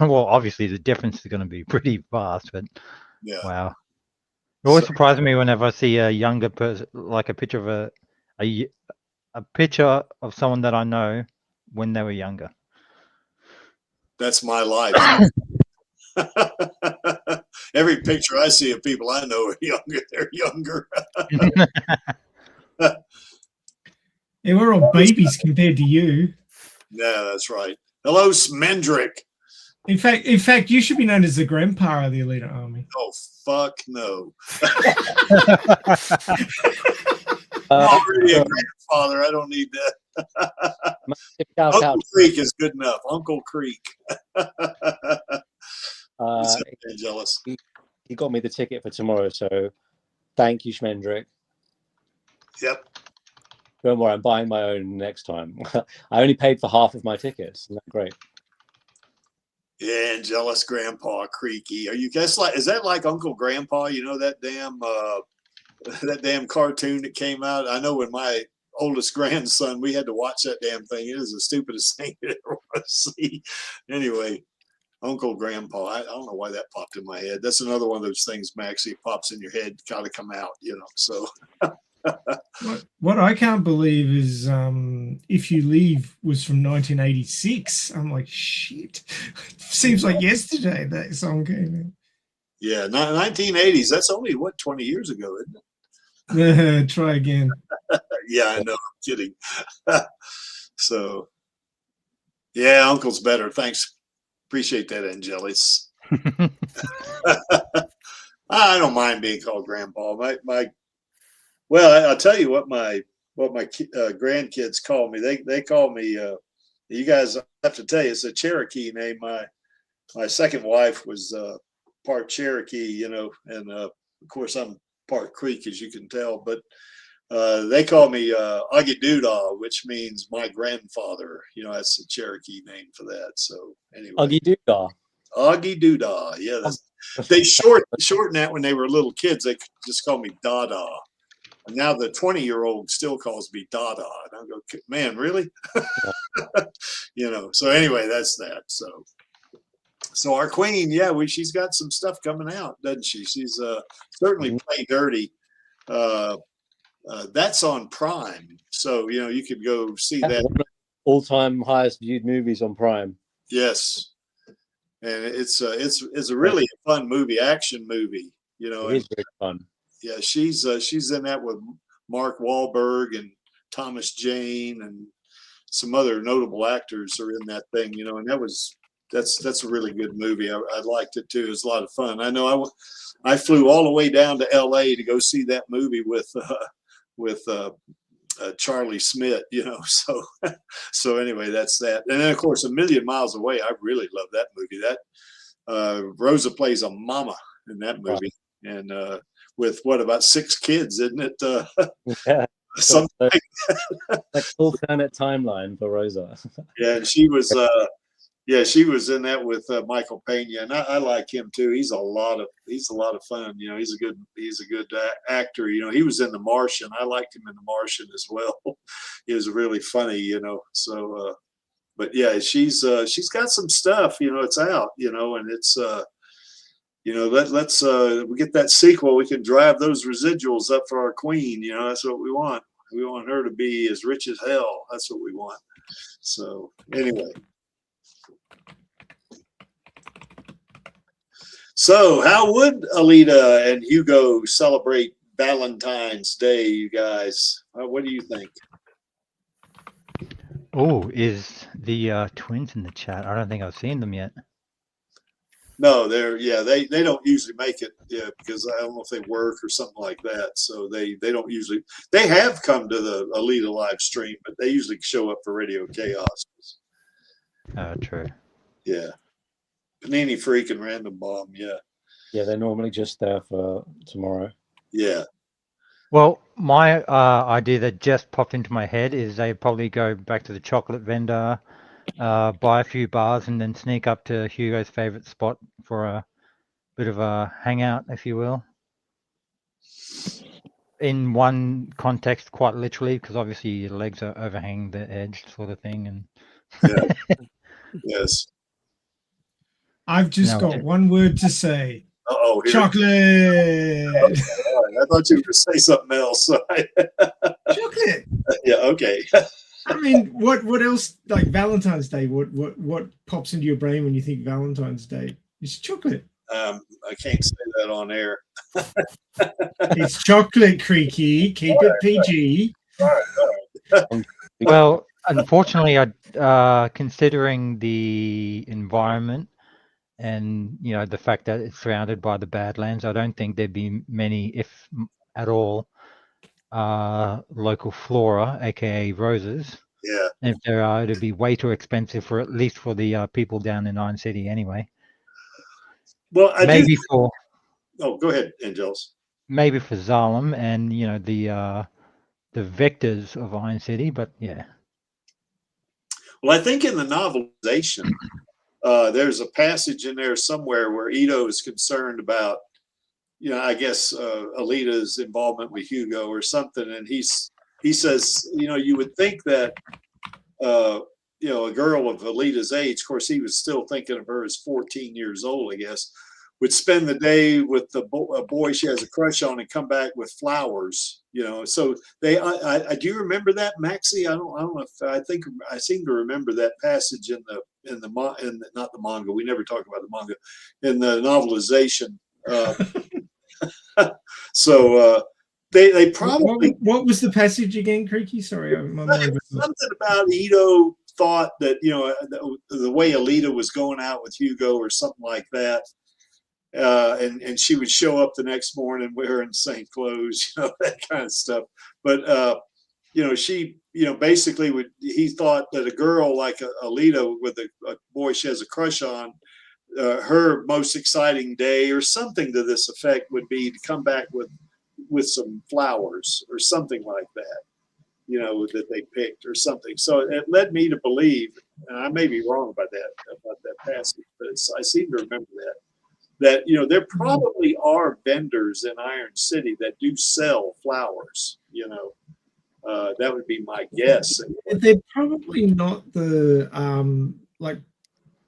well, obviously the difference is going to be pretty vast, but yeah, wow. It always surprises me whenever I see a younger person, like a picture of a picture of someone that I know when they were younger. That's my life. Every picture I see of people I know are younger. They're younger. Yeah, we're all babies compared to you. Yeah, that's right. Hello, Smendrick. In fact, you should be known as the grandpa of the Alita Army. Oh, fuck no. I'm already a grandfather. I don't need that. Uncle Creek is good enough. Uncle Creek. Jealous. He got me the ticket for tomorrow, so thank you, Schmendrick. Yep. Don't worry, I'm buying my own next time. I only paid for half of my tickets. Isn't that great? Yeah, and jealous Grandpa Creaky. Are you guys like? Is that like Uncle Grandpa? You know that damn that damn cartoon that came out. I know when my oldest grandson, we had to watch that damn thing. It is the stupidest thing you ever want to see. Anyway, Uncle Grandpa, I don't know why that popped in my head. That's another one of those things, Maxie, pops in your head, gotta come out, you know. So what I can't believe is If You Leave was from 1986. I'm like, shit. Seems like yesterday that song came in. yeah, 1980s. That's only what, 20 years ago, isn't it? Try again. Yeah, I know. I'm kidding. So yeah, Uncle's better. Thanks. Appreciate that, Angelis. I don't mind being called Grandpa. Well, I'll tell you what my grandkids call me. They call me. You guys, I have to tell you, it's a Cherokee name. My second wife was part Cherokee, you know, and of course I'm part Creek, as you can tell. But they call me Augie Doodah, which means my grandfather. You know, that's a Cherokee name for that. So anyway, Augie Doodah. Augie Doodah. Yeah, they shortened that when they were little kids. They just call me Dada. And now the 20-year-old still calls me Dada. And I go, man, really? You know. So anyway, that's that. So our queen, yeah, she's got some stuff coming out, doesn't she? She's certainly Play Dirty. That's on Prime, so you know you could go see that. All-time highest viewed movies on Prime. Yes, and it's a really fun movie, action movie. You know, It is very fun. Yeah, she's in that with Mark Wahlberg and Thomas Jane and some other notable actors are in that thing. You know, and that's a really good movie. I liked it too. It was a lot of fun. I know I flew all the way down to L.A. to go see that movie with Charlie Smith, you know. So anyway, that's that. And then of course, A Million Miles Away. I really love that movie. That Rosa plays a mama in that movie, and with what, about 6 kids, isn't it? Yeah, Something like alternate timeline for Rosa. Yeah, and she was in that with Michael Pena, and I like him too. He's a lot of fun. You know, he's a good actor. You know, he was in The Martian. I liked him in The Martian as well. He was really funny. You know, so but yeah, she's got some stuff. You know, it's out. You know, and it's you know, let's we get that sequel. We can drive those residuals up for our queen. You know, that's what we want. We want her to be as rich as hell. That's what we want. So anyway. So how would Alita and Hugo celebrate Valentine's Day, you guys? What do you think? Oh, is the twins in the chat? I don't think I've seen them yet. No, they don't usually make it, because I don't know if they work or something like that. So they don't usually. They have come to the Alita live stream, but they usually show up for Radio Chaos. True. Yeah. Panini Freak and Random Bomb, yeah. Yeah, they're normally just there for tomorrow. Yeah. Well, my idea that just popped into my head is they probably go back to the chocolate vendor, buy a few bars, and then sneak up to Hugo's favorite spot for a bit of a hangout, if you will. In one context, quite literally, because obviously your legs are overhanging the edge, sort of thing, and Yeah. Yes. I've just got one word to say. Uh-oh. Chocolate. Okay, all right. I thought you were going to say something else. Chocolate. Yeah, okay. I mean, what else? Like Valentine's Day. What pops into your brain when you think Valentine's Day? It's chocolate. I can't say that on air. It's chocolate, Creaky. Keep it PG. All right. well, unfortunately, considering the environment and the fact that it's surrounded by the Badlands, I don't think there'd be many, if at all, local flora, aka roses. Yeah. And if there are, it'd be way too expensive for at least for the people down in Iron City anyway. Well, maybe for. Oh, go ahead, Angels. Maybe for Zalem and the vectors of Iron City, but yeah. Well, I think in the novelization, there's a passage in there somewhere where Ito is concerned about, I guess Alita's involvement with Hugo or something, and he says, you would think that a girl of Alita's age, of course, he was still thinking of her as 14 years old, I guess, would spend the day with a boy she has a crush on and come back with flowers. So I do you remember that, Maxie? I don't know if I seem to remember that passage in not the manga. We never talk about the manga, in the novelization. So they probably. What was the passage again, Creaky? Sorry, my mind was something about Ito thought that the way Alita was going out with Hugo or something like that, and she would show up the next morning wearing the same clothes, that kind of stuff. But she basically he thought that a girl like Alita with a boy she has a crush on, her most exciting day or something to this effect would be to come back with some flowers or something like that, that they picked or something. So it led me to believe, and I may be wrong about that passage, but I seem to remember that there probably are vendors in Iron City that do sell flowers. That would be my guess. They're probably not the like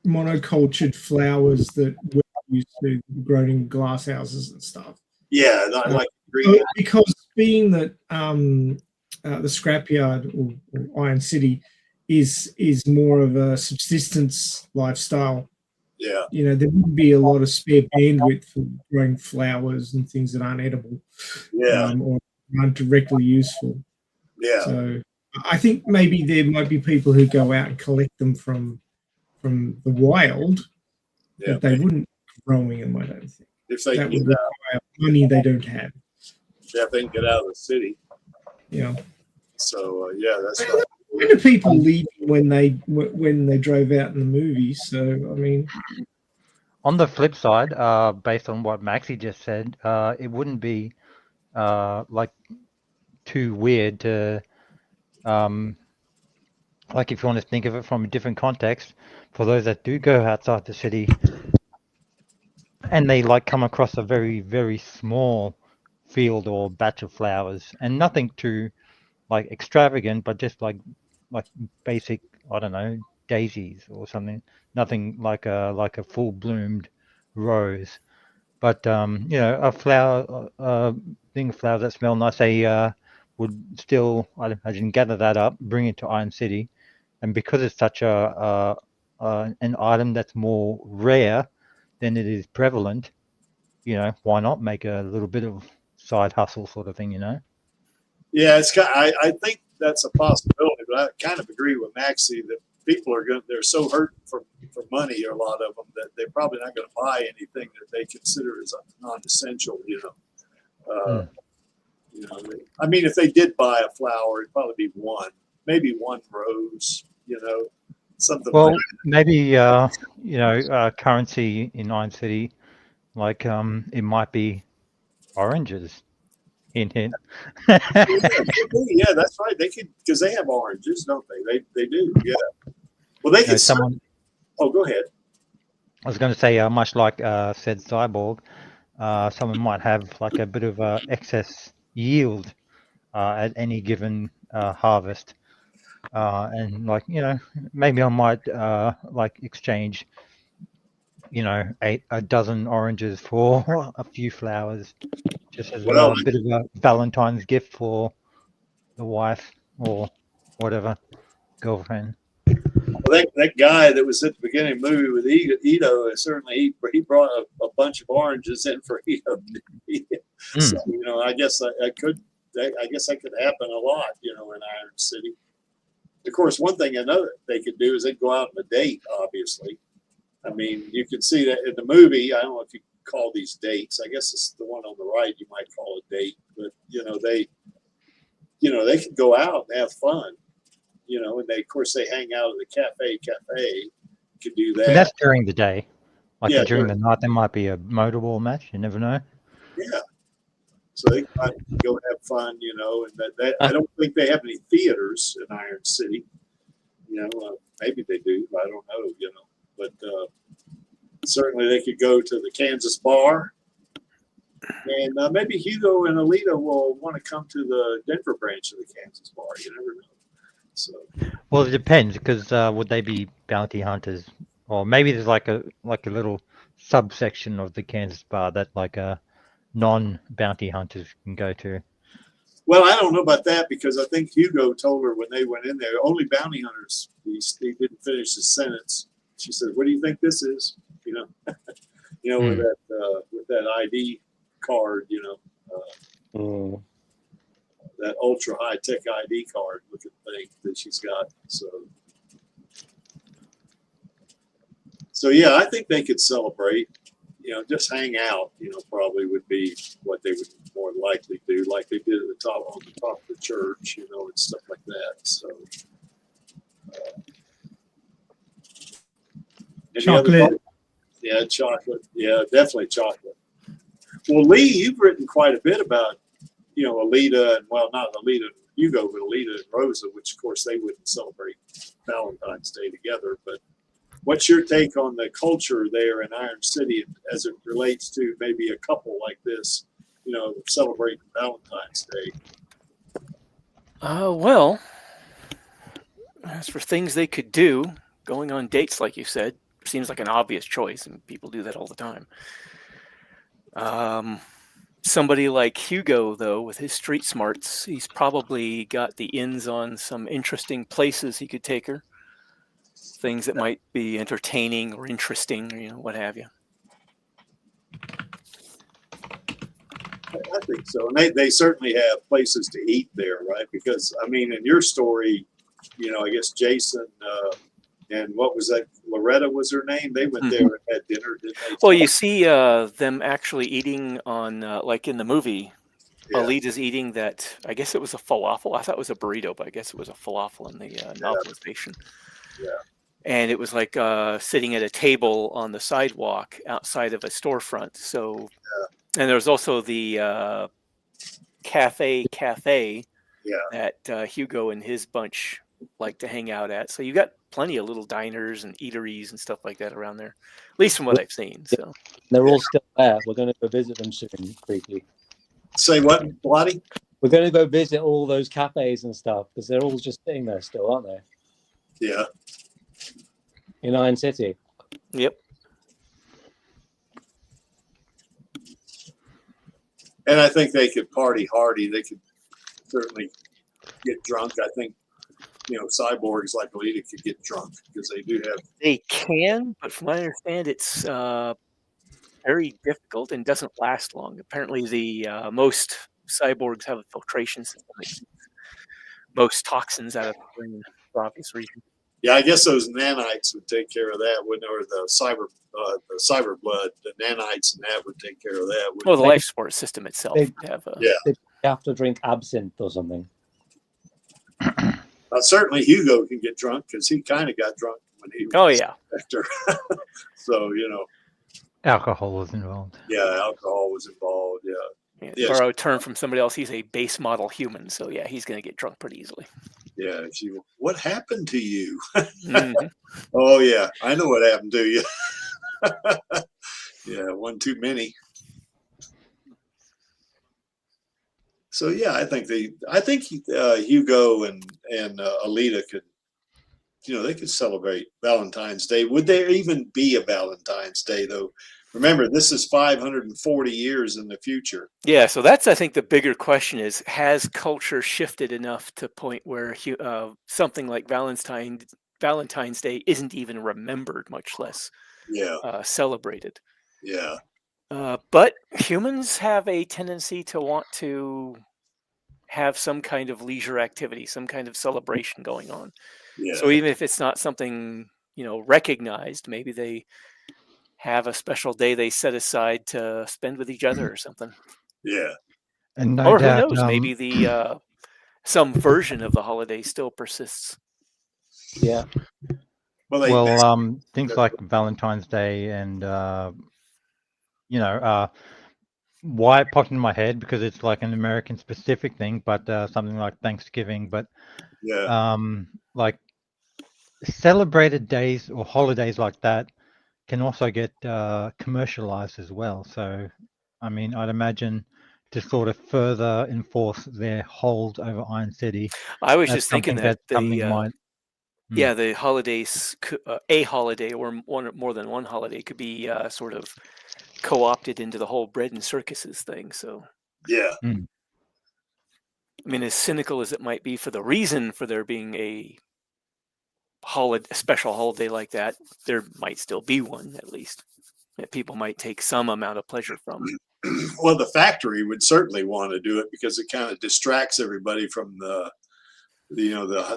monocultured flowers that we're used to grown in glass houses and stuff. Yeah, not like green. Because being that the scrapyard or Iron City is more of a subsistence lifestyle. Yeah, there wouldn't be a lot of spare bandwidth for growing flowers and things that aren't edible. Yeah, or aren't directly useful. Yeah. So I think maybe there might be people who go out and collect them from the wild, but they wouldn't be growing them, I don't think. If they that can would get out. require money they don't have. Yeah, if they can get out of the city. Yeah. So that's right. Where do people leave when they drove out in the movie? So I mean, on the flip side, based on what Maxie just said, it wouldn't be like too weird to like if you want to think of it from a different context, for those that do go outside the city and they like come across a very, very small field or batch of flowers, and nothing too like extravagant, but just like basic, I don't know, daisies or something. Nothing like a full bloomed rose, but a flower, thing of flowers that smell nice. They would still, I'd imagine, gather that up, bring it to Iron City, and because it's such an item that's more rare than it is prevalent, why not make a little bit of side hustle sort of thing, Yeah, I think that's a possibility, but I kind of agree with Maxie that people they're so hurting for money, a lot of them, that they're probably not going to buy anything that they consider as non-essential, I mean, if they did buy a flower, it'd probably be maybe one rose, something. Well, like maybe currency in Iron City, like it might be oranges in it. Yeah, that's right. They could, because they have oranges, don't they? They do. Yeah. Well, they could. Oh, go ahead. I was going to say, much like said Cyborg, someone might have like a bit of excess yield at any given harvest, and maybe I might like exchange, a dozen oranges for a few flowers, just as a bit of a Valentine's gift for the wife or whatever, girlfriend. Well, that guy that was at the beginning of the movie with Ito, certainly he brought a bunch of oranges in for Ito. So I guess that could happen a lot, in Iron City. Of course, one thing another they could do is they go out on a date. Obviously, I mean, you can see that in the movie. I don't know if you call these dates. I guess it's the one on the right you might call a date, but they could go out and have fun. And of course they hang out at the cafe. Could do that. And that's during the day. Like during the right. night, there might be a motorball match. You never know. Yeah. So they might go have fun, and I don't think they have any theaters in Iron City. Maybe they do. I don't know, but certainly they could go to the Kansas bar, And maybe Hugo and Alita will want to come to the Denver branch of the Kansas bar. You never know. So, Well, it depends, because would they be bounty hunters, or maybe there's like a little subsection of the Kansas bar that like non-bounty hunters can go to. well, I don't know about that, because I think Hugo told her when they went in there, only bounty hunters. He didn't finish his sentence. She said, "What do you think this is?" You know, with that ID card. That ultra high tech ID card looking thing that she's got. So yeah, I think they could celebrate. Just hang out. Probably would be what they would more likely do, like they did at the top on the top of the church, and stuff like that. So. Chocolate. Yeah, chocolate. Yeah, definitely chocolate. Well, Lee, you've written quite a bit about, Alita, and well, not Alita and Hugo, but Alita and Rosa, which of course they wouldn't celebrate Valentine's Day together. But what's your take on the culture there in Iron City as it relates to maybe a couple like this, celebrating Valentine's Day? Well, as for things they could do, going on dates, like you said, seems like an obvious choice, and people do that all the time. Somebody like Hugo, though, with his street smarts, he's probably got the ins on some interesting places he could take her. Things that might be entertaining or interesting, or, what have you. I think so. And they certainly have places to eat there, right? Because, I mean, in your story, I guess Jason and what was that? Loretta was her name. They went there and had dinner, didn't they? Well, you see them actually eating on, like in the movie, Alita's eating that, I guess it was a falafel. I thought it was a burrito, but I guess it was a falafel in the novelization. Yeah. And it was like sitting at a table on the sidewalk outside of a storefront. So, and there's also the cafe that Hugo and his bunch like to hang out at. So you got plenty of little diners and eateries and stuff like that around there, at least from what I've seen. So they're all still there. We're going to go visit them soon, briefly. Say what, Bloody? We're going to go visit all those cafes and stuff, because they're all just sitting there still, aren't they? Yeah. In Iron City. Yep. And I think they could party hardy. They could certainly get drunk. I think, cyborgs like Alita could get drunk, because they do have. They can, but from what I understand, it's very difficult and doesn't last long. Apparently, the most cyborgs have a filtration system that keeps most toxins out of the brain for obvious reasons. Yeah, I guess those nanites would take care of that, wouldn't they? Or the cyber blood, the nanites and that would take care of that. Well, the life support system itself would have They have to drink absinthe or something. Certainly Hugo can get drunk, because he kind of got drunk when he was actor. So, Alcohol was involved. Yeah, alcohol was involved, to borrow a term from somebody else, he's a base model human. So, yeah, he's going to get drunk pretty easily. Yeah. What happened to you? Oh, yeah. I know what happened to you. Yeah, one too many. So yeah, I think Hugo and Alita could, they could celebrate Valentine's Day. Would there even be a Valentine's Day though? Remember, this is 540 years in the future. Yeah, so that's, I think, the bigger question is, has culture shifted enough to point where something like Valentine's Day isn't even remembered, much less celebrated? Yeah. But humans have a tendency to want to have some kind of leisure activity, some kind of celebration going on. Yeah. So even if it's not something, recognized, maybe they have a special day they set aside to spend with each other or something. Yeah. And or who knows, maybe the some version of the holiday still persists. Yeah. Well, things like Valentine's Day and why it popped in my head, because it's like an American specific thing, but something like Thanksgiving, but like celebrated days or holidays like that can also get commercialized as well. So I mean, I'd imagine to sort of further enforce their hold over Iron City. I was That's just thinking something that that something might. yeah, the holidays, a holiday or more than one holiday could be sort of co-opted into the whole bread and circuses thing. So Yeah. I mean, as cynical as it might be for the reason for there being a special holiday like that, there might still be one, at least, that people might take some amount of pleasure from. Well, the factory would certainly want to do it because it kind of distracts everybody from the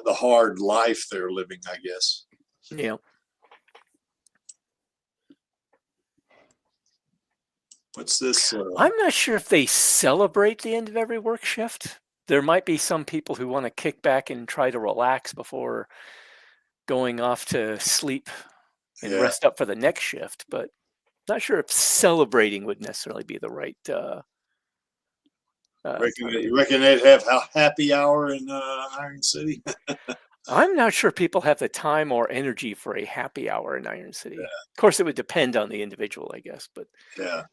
hard life they're living, I guess. Yeah. What's this? I'm not sure if they celebrate the end of every work shift. There might be some people who want to kick back and try to relax before going off to sleep and rest up for the next shift, but not sure if celebrating would necessarily be the right. You reckon they'd have happy hour in Iron City? I'm not sure people have the time or energy for a happy hour in Iron City. Of course, it would depend on the individual, I guess, but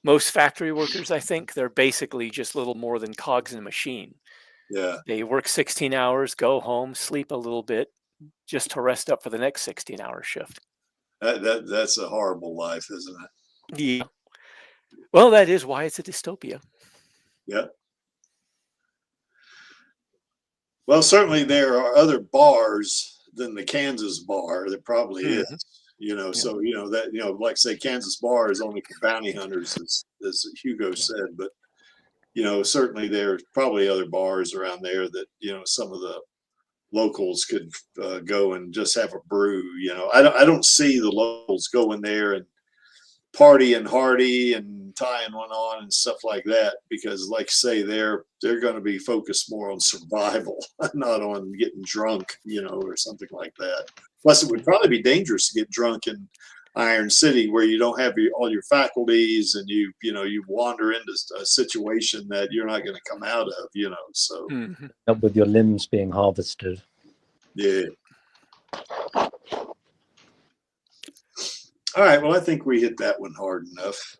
most factory workers, I think, they're basically just little more than cogs in a machine. Yeah. They work 16 hours, go home, sleep a little bit, just to rest up for the next 16-hour shift. That's a horrible life, isn't it? Yeah. Well, that is why it's a dystopia. Yeah. Well, certainly there are other bars than the Kansas bar. There probably is, so, that, like say Kansas bar is only for bounty hunters, as Hugo said, but, certainly there's probably other bars around there that, some of the locals could go and just have a brew. I don't see the locals going there and party and hardy and tying one on and stuff like that, because like say they're going to be focused more on survival, not on getting drunk, or something like that. Plus it would probably be dangerous to get drunk in Iron City where you don't have all your faculties and you wander into a situation that you're not going to come out of, so Up with your limbs being harvested. Yeah. All right, well, I think we hit that one hard enough.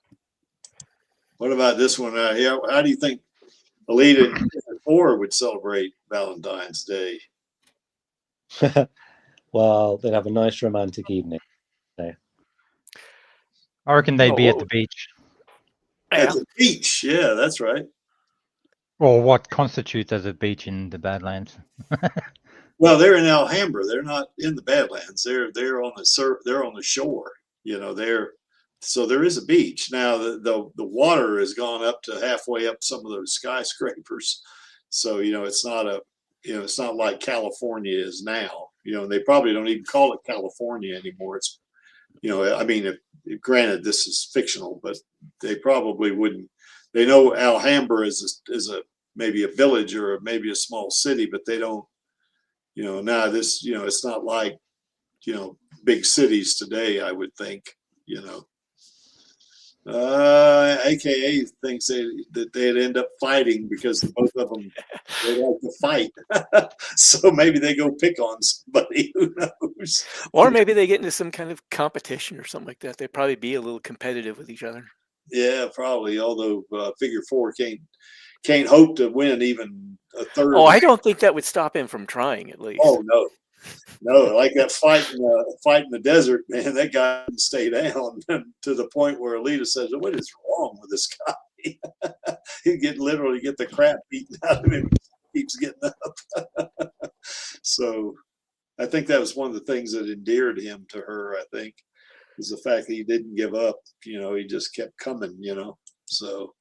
What about this one? How do you think Alita and 4 would celebrate Valentine's Day? Well, they'd have a nice romantic evening. I reckon they'd be at the beach. At the beach, yeah, that's right. Or what constitutes as a beach in the Badlands? Well, they're in Alhambra. They're not in the Badlands. They're on the shore. So there is a beach now. The water has gone up to halfway up some of those skyscrapers. So it's not like California is now. And they probably don't even call it California anymore. It's granted this is fictional, but they probably wouldn't. They know Alhambra is maybe a village or maybe a small city, but they don't. Now this it's not like big cities today, I would think, AKA thinks that they'd end up fighting because both of them, they like to fight. So maybe they go pick on somebody, who knows? Or maybe they get into some kind of competition or something like that. They'd probably be a little competitive with each other. Yeah, probably. Although Figure 4 can't hope to win even a third. Oh, I don't think that would stop him from trying, at least. Oh, no, like that fight in the desert, man, that guy didn't stay down to the point where Alita says, "What is wrong with this guy?" He literally get the crap beaten out of him. He keeps getting up. So I think that was one of the things that endeared him to her, I think, is the fact that he didn't give up. He just kept coming, so.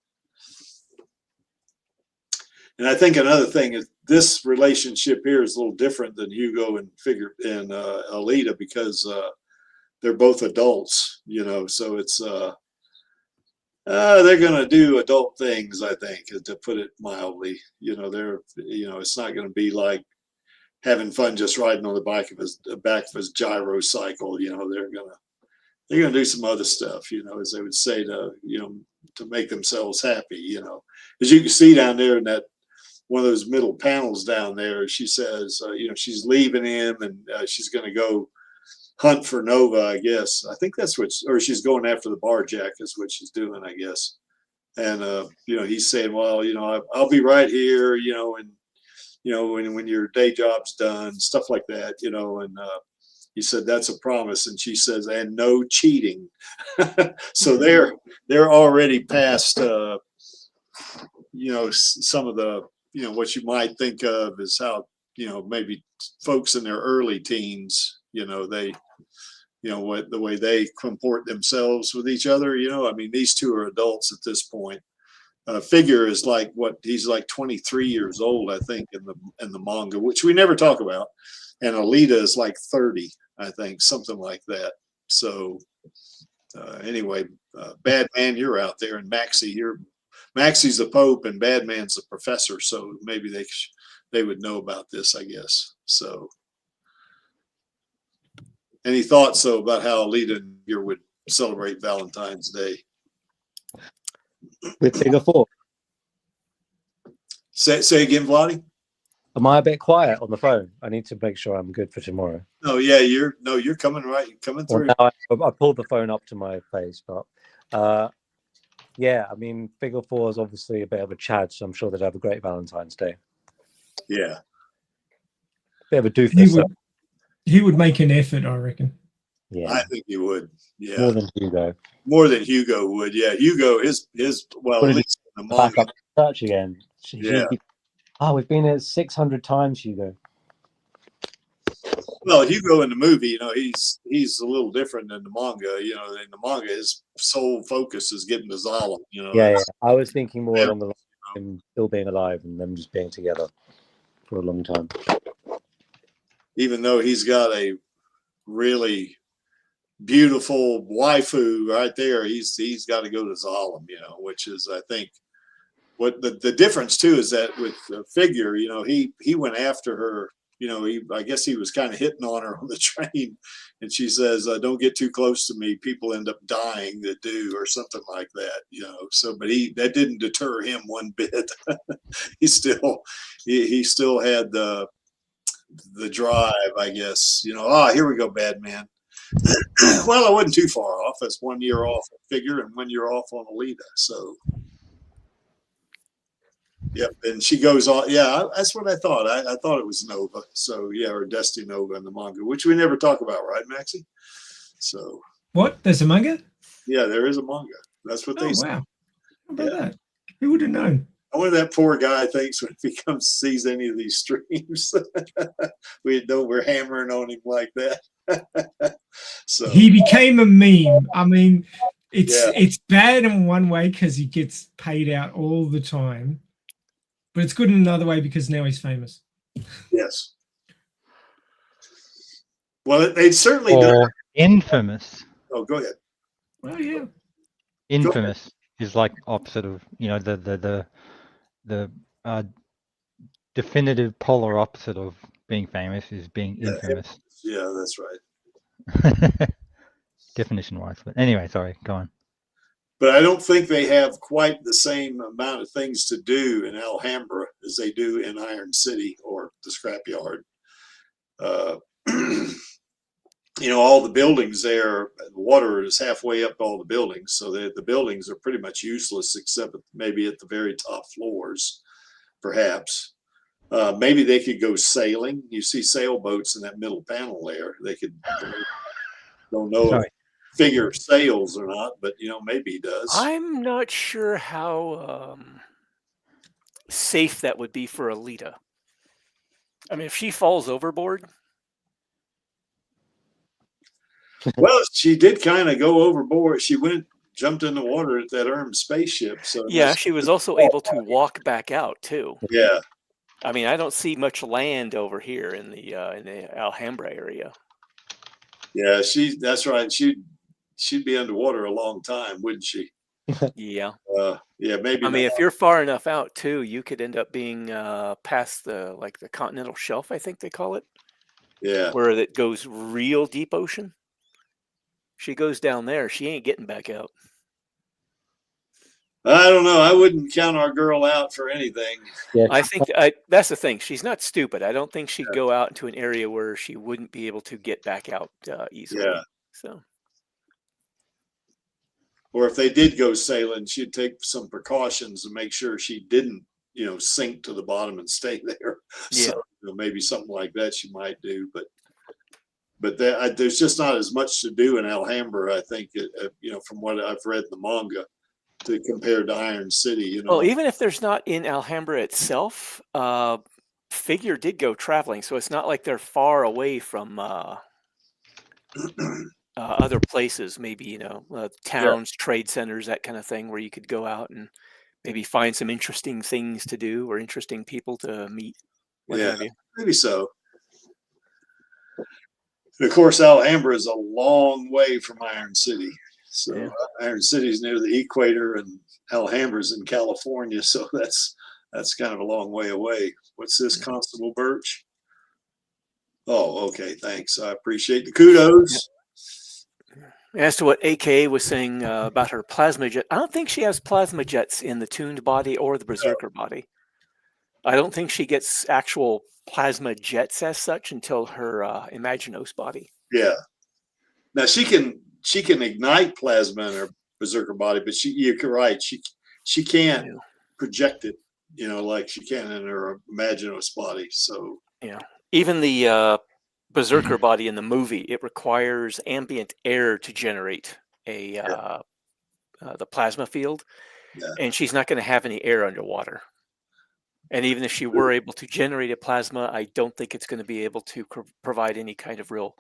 And I think another thing is this relationship here is a little different than Hugo and Alita because they're both adults, so it's they're going to do adult things, I think, to put it mildly. It's not going to be like having fun just riding on the back of his gyro cycle. They're going to do some other stuff, as they would say to make themselves happy, as you can see down there in that one of those middle panels down there, she says, she's leaving him and she's going to go hunt for Nova, I guess. I think that's or she's going after the barjack is what she's doing, I guess. And he's saying, well, I'll be right here, and when your day job's done, stuff like that, and he said, that's a promise. And she says, and no cheating. So they're already past, some of the, what you might think of as how, maybe folks in their early teens, they, what the way they comport themselves with each other, I mean, these two are adults at this point. Figure is he's like 23 years old, I think, in the manga, which we never talk about. And Alita is like 30, I think, something like that. So anyway, Badman, you're out there, and Maxie's the Pope and Badman's the professor. So maybe they would know about this, I guess. So any thoughts though about how Alita and Figure would celebrate Valentine's Day? With Figure 4. Say again, Vladdy. Am I a bit quiet on the phone? I need to make sure I'm good for tomorrow. Oh yeah, you're coming right. You're coming through. Well, I pulled the phone up to my face, but yeah, I mean, Figure 4 is obviously a bit of a Chad, so I'm sure they'd have a great Valentine's Day. Yeah, bit of a doofus. He would make an effort, I reckon. Yeah, I think he would. Yeah, more than Hugo. More than Hugo would. Yeah, Hugo his well, at least in the back manga. up search again. Yeah. We've been here 600 times, Hugo. Well, Hugo in the movie, he's a little different than the manga. In the manga, his sole focus is getting to Zalem. Yeah. I was thinking more along the line of him still being alive and them just being together for a long time. Even though he's got a really beautiful waifu right there, he's got to go to Zalem, which is, I think, what the difference too is that with Figure, he went after her. I guess he was kind of hitting on her on the train, and she says, "Don't get too close to me. People end up dying that do," or something like that. So, but that didn't deter him one bit. he still had the drive, I guess. Here we go, Badman. Well, I wasn't too far off. That's 1 year off on Figure and 1 year off on Alita. So. Yep, and she goes on. Yeah, that's what I thought. I thought it was Nova. So yeah, or Dusty Nova in the manga, which we never talk about, right, Maxie? So what? There's a manga? Yeah, there is a manga. That's what they say. Wow. How about that? Who would have known? I wonder that poor guy thinks when he sees any of these streams. We know we're hammering on him like that. So he became a meme. I mean, it's bad in one way because he gets paid out all the time. But it's good in another way because now he's famous. Yes. Well, they certainly do. Infamous. Oh, go ahead. Well, yeah. Infamous is like opposite of the definitive polar opposite of being famous is being infamous. Yeah, that's right. Definition wise, but anyway, sorry, go on. But I don't think they have quite the same amount of things to do in Alhambra as they do in Iron City or the scrapyard. All the buildings there, the water is halfway up all the buildings. So the buildings are pretty much useless except maybe at the very top floors, perhaps. Maybe they could go sailing. You see sailboats in that middle panel there. They could, don't know. Sorry. Figure sails or not, but maybe he does. I'm not sure how safe that would be for Alita. I mean, if she falls overboard. Well, she did kind of go overboard. She jumped in the water at that spaceship. So yeah, she was also able to walk back out too. Yeah. I mean, I don't see much land over here in the Alhambra area. Yeah, that's right. She'd be underwater a long time, wouldn't she? Yeah. Yeah, maybe. I mean, if you're far enough out too, you could end up being past the continental shelf, I think they call it. Yeah. Where it goes real deep ocean. She goes down there, she ain't getting back out. I don't know. I wouldn't count our girl out for anything. Yeah. I think that's the thing. She's not stupid. I don't think she'd go out into an area where she wouldn't be able to get back out easily. Yeah. So. or if they did go sailing, she'd take some precautions and make sure she didn't, sink to the bottom and stay there. Yeah. So maybe something like that she might do, but there's just not as much to do in Alhambra, I think, from what I've read in the manga, compared to Iron City. Well, even if there's not in Alhambra itself, Figure did go traveling, so it's not like they're far away from other places. Maybe towns, trade centers, that kind of thing, where you could go out and maybe find some interesting things to do or interesting people to meet. Yeah, maybe so. And of course, Alhambra is a long way from Iron City. So Iron City is near the equator, and Alhambra's in California. So that's kind of a long way away. What's this, Constable Birch? Oh, okay. Thanks. I appreciate the kudos. As to what AKA was saying about her plasma jet, I don't think she has plasma jets in the tuned body or the Berserker body. I don't think she gets actual plasma jets as such until her Imaginos body. Yeah. Now she can ignite plasma in her Berserker body, but you're right. She can't project it, like she can in her Imaginos body. So even the Berserker body in the movie, it requires ambient air to generate the plasma field, and she's not going to have any air underwater. And even if she were able to generate a plasma, I don't think it's going to be able to provide any kind of real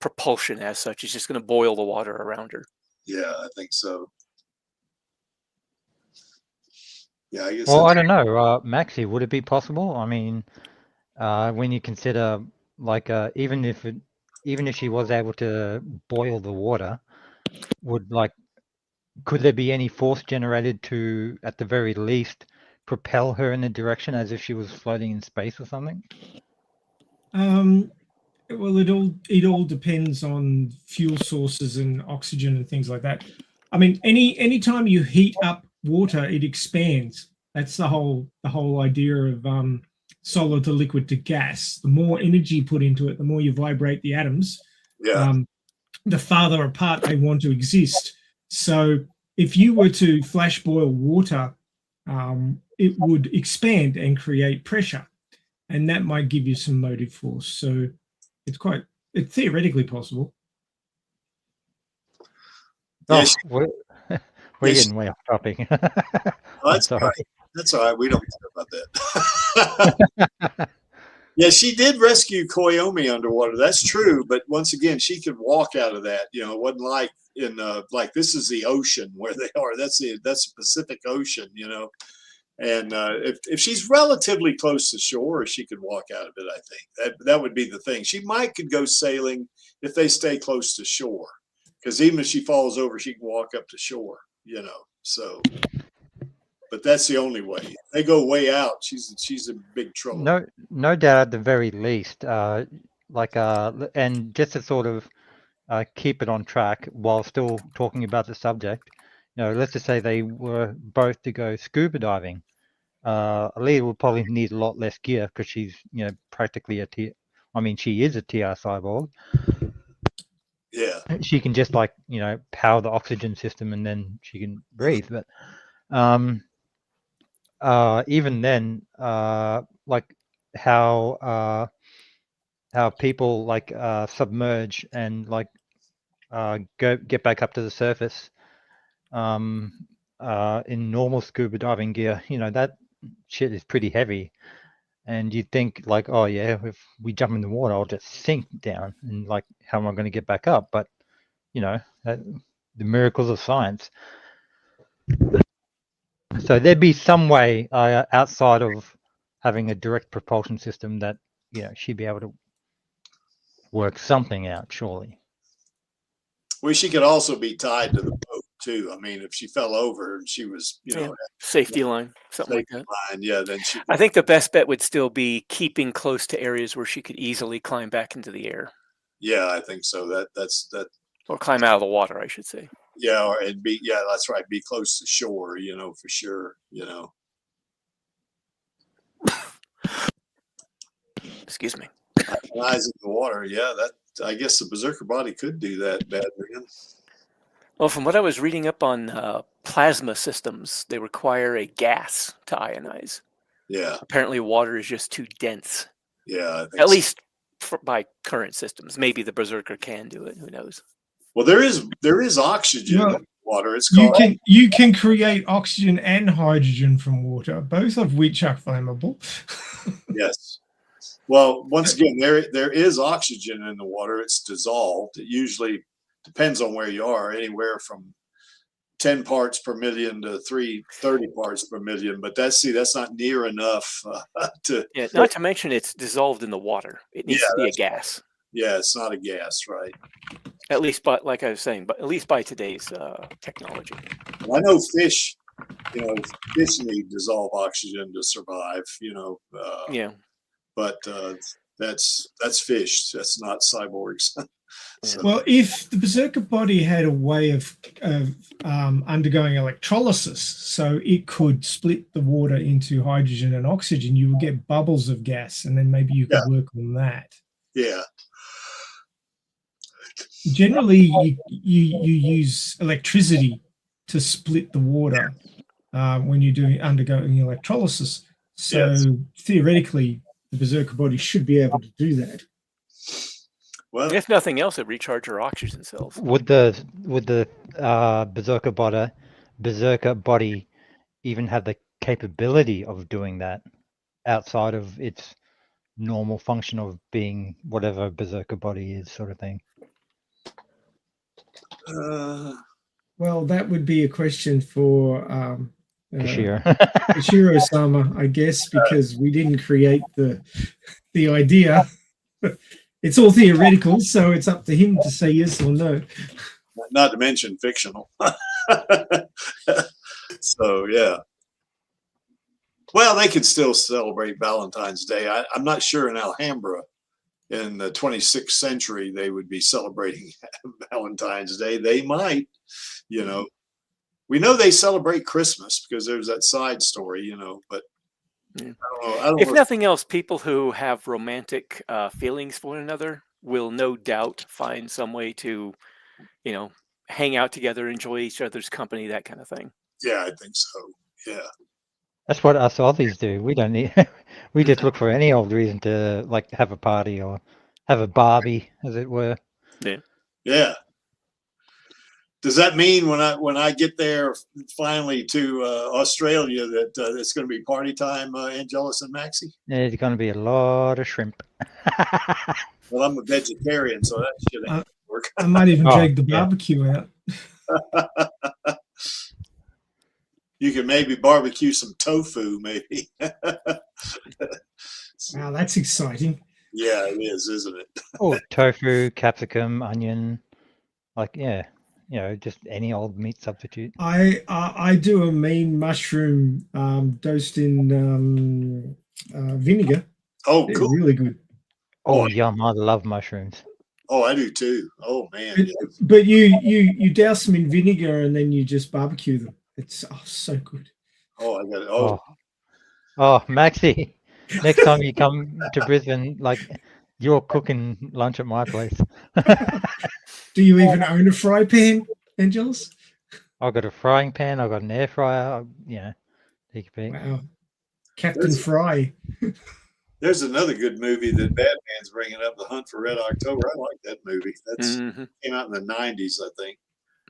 propulsion as such. It's just going to boil the water around her. Yeah, I think so. Yeah, I guess. Well, I don't know, Maxie, would it be possible? I mean, when you consider, like, even if she was able to boil the water, could there be any force generated to, at the very least, propel her in a direction as if she was floating in space or something? Well, it all depends on fuel sources and oxygen and things like that. I mean, anytime you heat up water, it expands. That's the whole idea of solid to liquid to gas. The more energy you put into it, the more you vibrate the atoms. The farther apart they want to exist. So if you were to flash boil water, it would expand and create pressure, and that might give you some motive force. So it's theoretically possible. Oh, we're getting way off topic. That's all right. That's all right. We don't care about that. Yeah, she did rescue Koyomi underwater. That's true. But once again, she could walk out of that. It wasn't like like this is the ocean where they are. That's the Pacific Ocean, And if she's relatively close to shore, she could walk out of it. I think that would be the thing. She could go sailing if they stay close to shore, because even if she falls over, she can walk up to shore. So. But that's the only way. If they go way out, she's in big trouble. No doubt at the very least. And just to sort of keep it on track while still talking about the subject, let's just say they were both to go scuba diving. Alita will probably need a lot less gear because she's, practically she is a TR cyborg. Yeah. She can just power the oxygen system and then she can breathe. But even then, how people submerge and get back up to the surface in normal scuba diving gear, that shit is pretty heavy, and you'd think oh yeah, if we jump in the water, I'll just sink down, and how am I going to get back up? But the miracles of science. So there'd be some way outside of having a direct propulsion system that she'd be able to work something out, surely. Well, she could also be tied to the boat too. I mean, if she fell over and she was, safety line, something like that. Then she. I think the best bet would still be keeping close to areas where she could easily climb back into the air. Yeah, I think so. That's. Or climb out of the water, I should say. Yeah, that's right. Be close to shore, for sure, Excuse me. Eyes in the water, yeah. That I guess the Berserker body could do that, bad man. Well, from what I was reading up on plasma systems, they require a gas to ionize. Yeah. Apparently, water is just too dense. Yeah. I think At so. least by current systems. Maybe the Berserker can do it. Who knows? Well, there is oxygen Well, in water. It's called. You can create oxygen and hydrogen from water, both of which are flammable. Yes. Well, once again, there is oxygen in the water. It's dissolved. It usually depends on where you are, anywhere from 10 parts per million to 30 parts per million. But that's not near enough to. Yeah, not to mention it's dissolved in the water. It needs to be a gas. Yeah, it's not a gas, right? At least, but like I was saying, but at least by today's technology. Well, I know fish. Fish need dissolved oxygen to survive. Yeah. But that's fish. That's not cyborgs. So, Well, if the Berserker body had a way of undergoing electrolysis, so it could split the water into hydrogen and oxygen, you would get bubbles of gas, and then maybe you could work on that. yeah. Generally, you use electricity to split the water when you're undergoing electrolysis. So theoretically, the Berserker body should be able to do that. Well, If nothing else, it recharge our oxygen cells. Would the Berserker body even have the capability of doing that outside of its normal function of being whatever a Berserker body is, sort of thing? Well, that would be a question for Kishiro. I guess, because we didn't create the idea. It's all theoretical, so it's up to him to say yes or no. Not to mention fictional. So yeah. Well, they could still celebrate Valentine's Day. I'm not sure in Alhambra in the 26th century they would be celebrating Valentine's Day. They might, We know they celebrate Christmas because there's that side story, but Yeah. I don't If know. nothing else, people who have romantic feelings for one another will no doubt find some way to, hang out together, enjoy each other's company, that kind of thing. Yeah, I think so. Yeah. That's what us Aussies do. We don't need. We just look for any old reason to have a party or have a Barbie, as it were. Yeah. Does that mean when I get there finally to Australia that it's going to be party time, Angelus and Maxie? There's going to be a lot of shrimp. Well, I'm a vegetarian, so that shit ain't work. I might even drag the barbecue out. You can maybe barbecue some tofu, maybe. Wow, that's exciting. Yeah, it is, isn't it? Oh, tofu, capsicum, onion, just any old meat substitute. I do a mean mushroom dosed in vinegar. Oh, They're cool. really good. Oh, yum! I love mushrooms. Oh, I do too. Oh man. But you douse them in vinegar and then you just barbecue them. It's so good. Oh, I got it. Oh, Maxie, next time you come to Brisbane, you're cooking lunch at my place. Do you even own a fry pan, Angelus? I've got a frying pan. I've got an air fryer. Wow, Captain Fry. There's another good movie that Batman's bringing up, The Hunt for Red October. I like that movie. That's came out in the 90s, I think.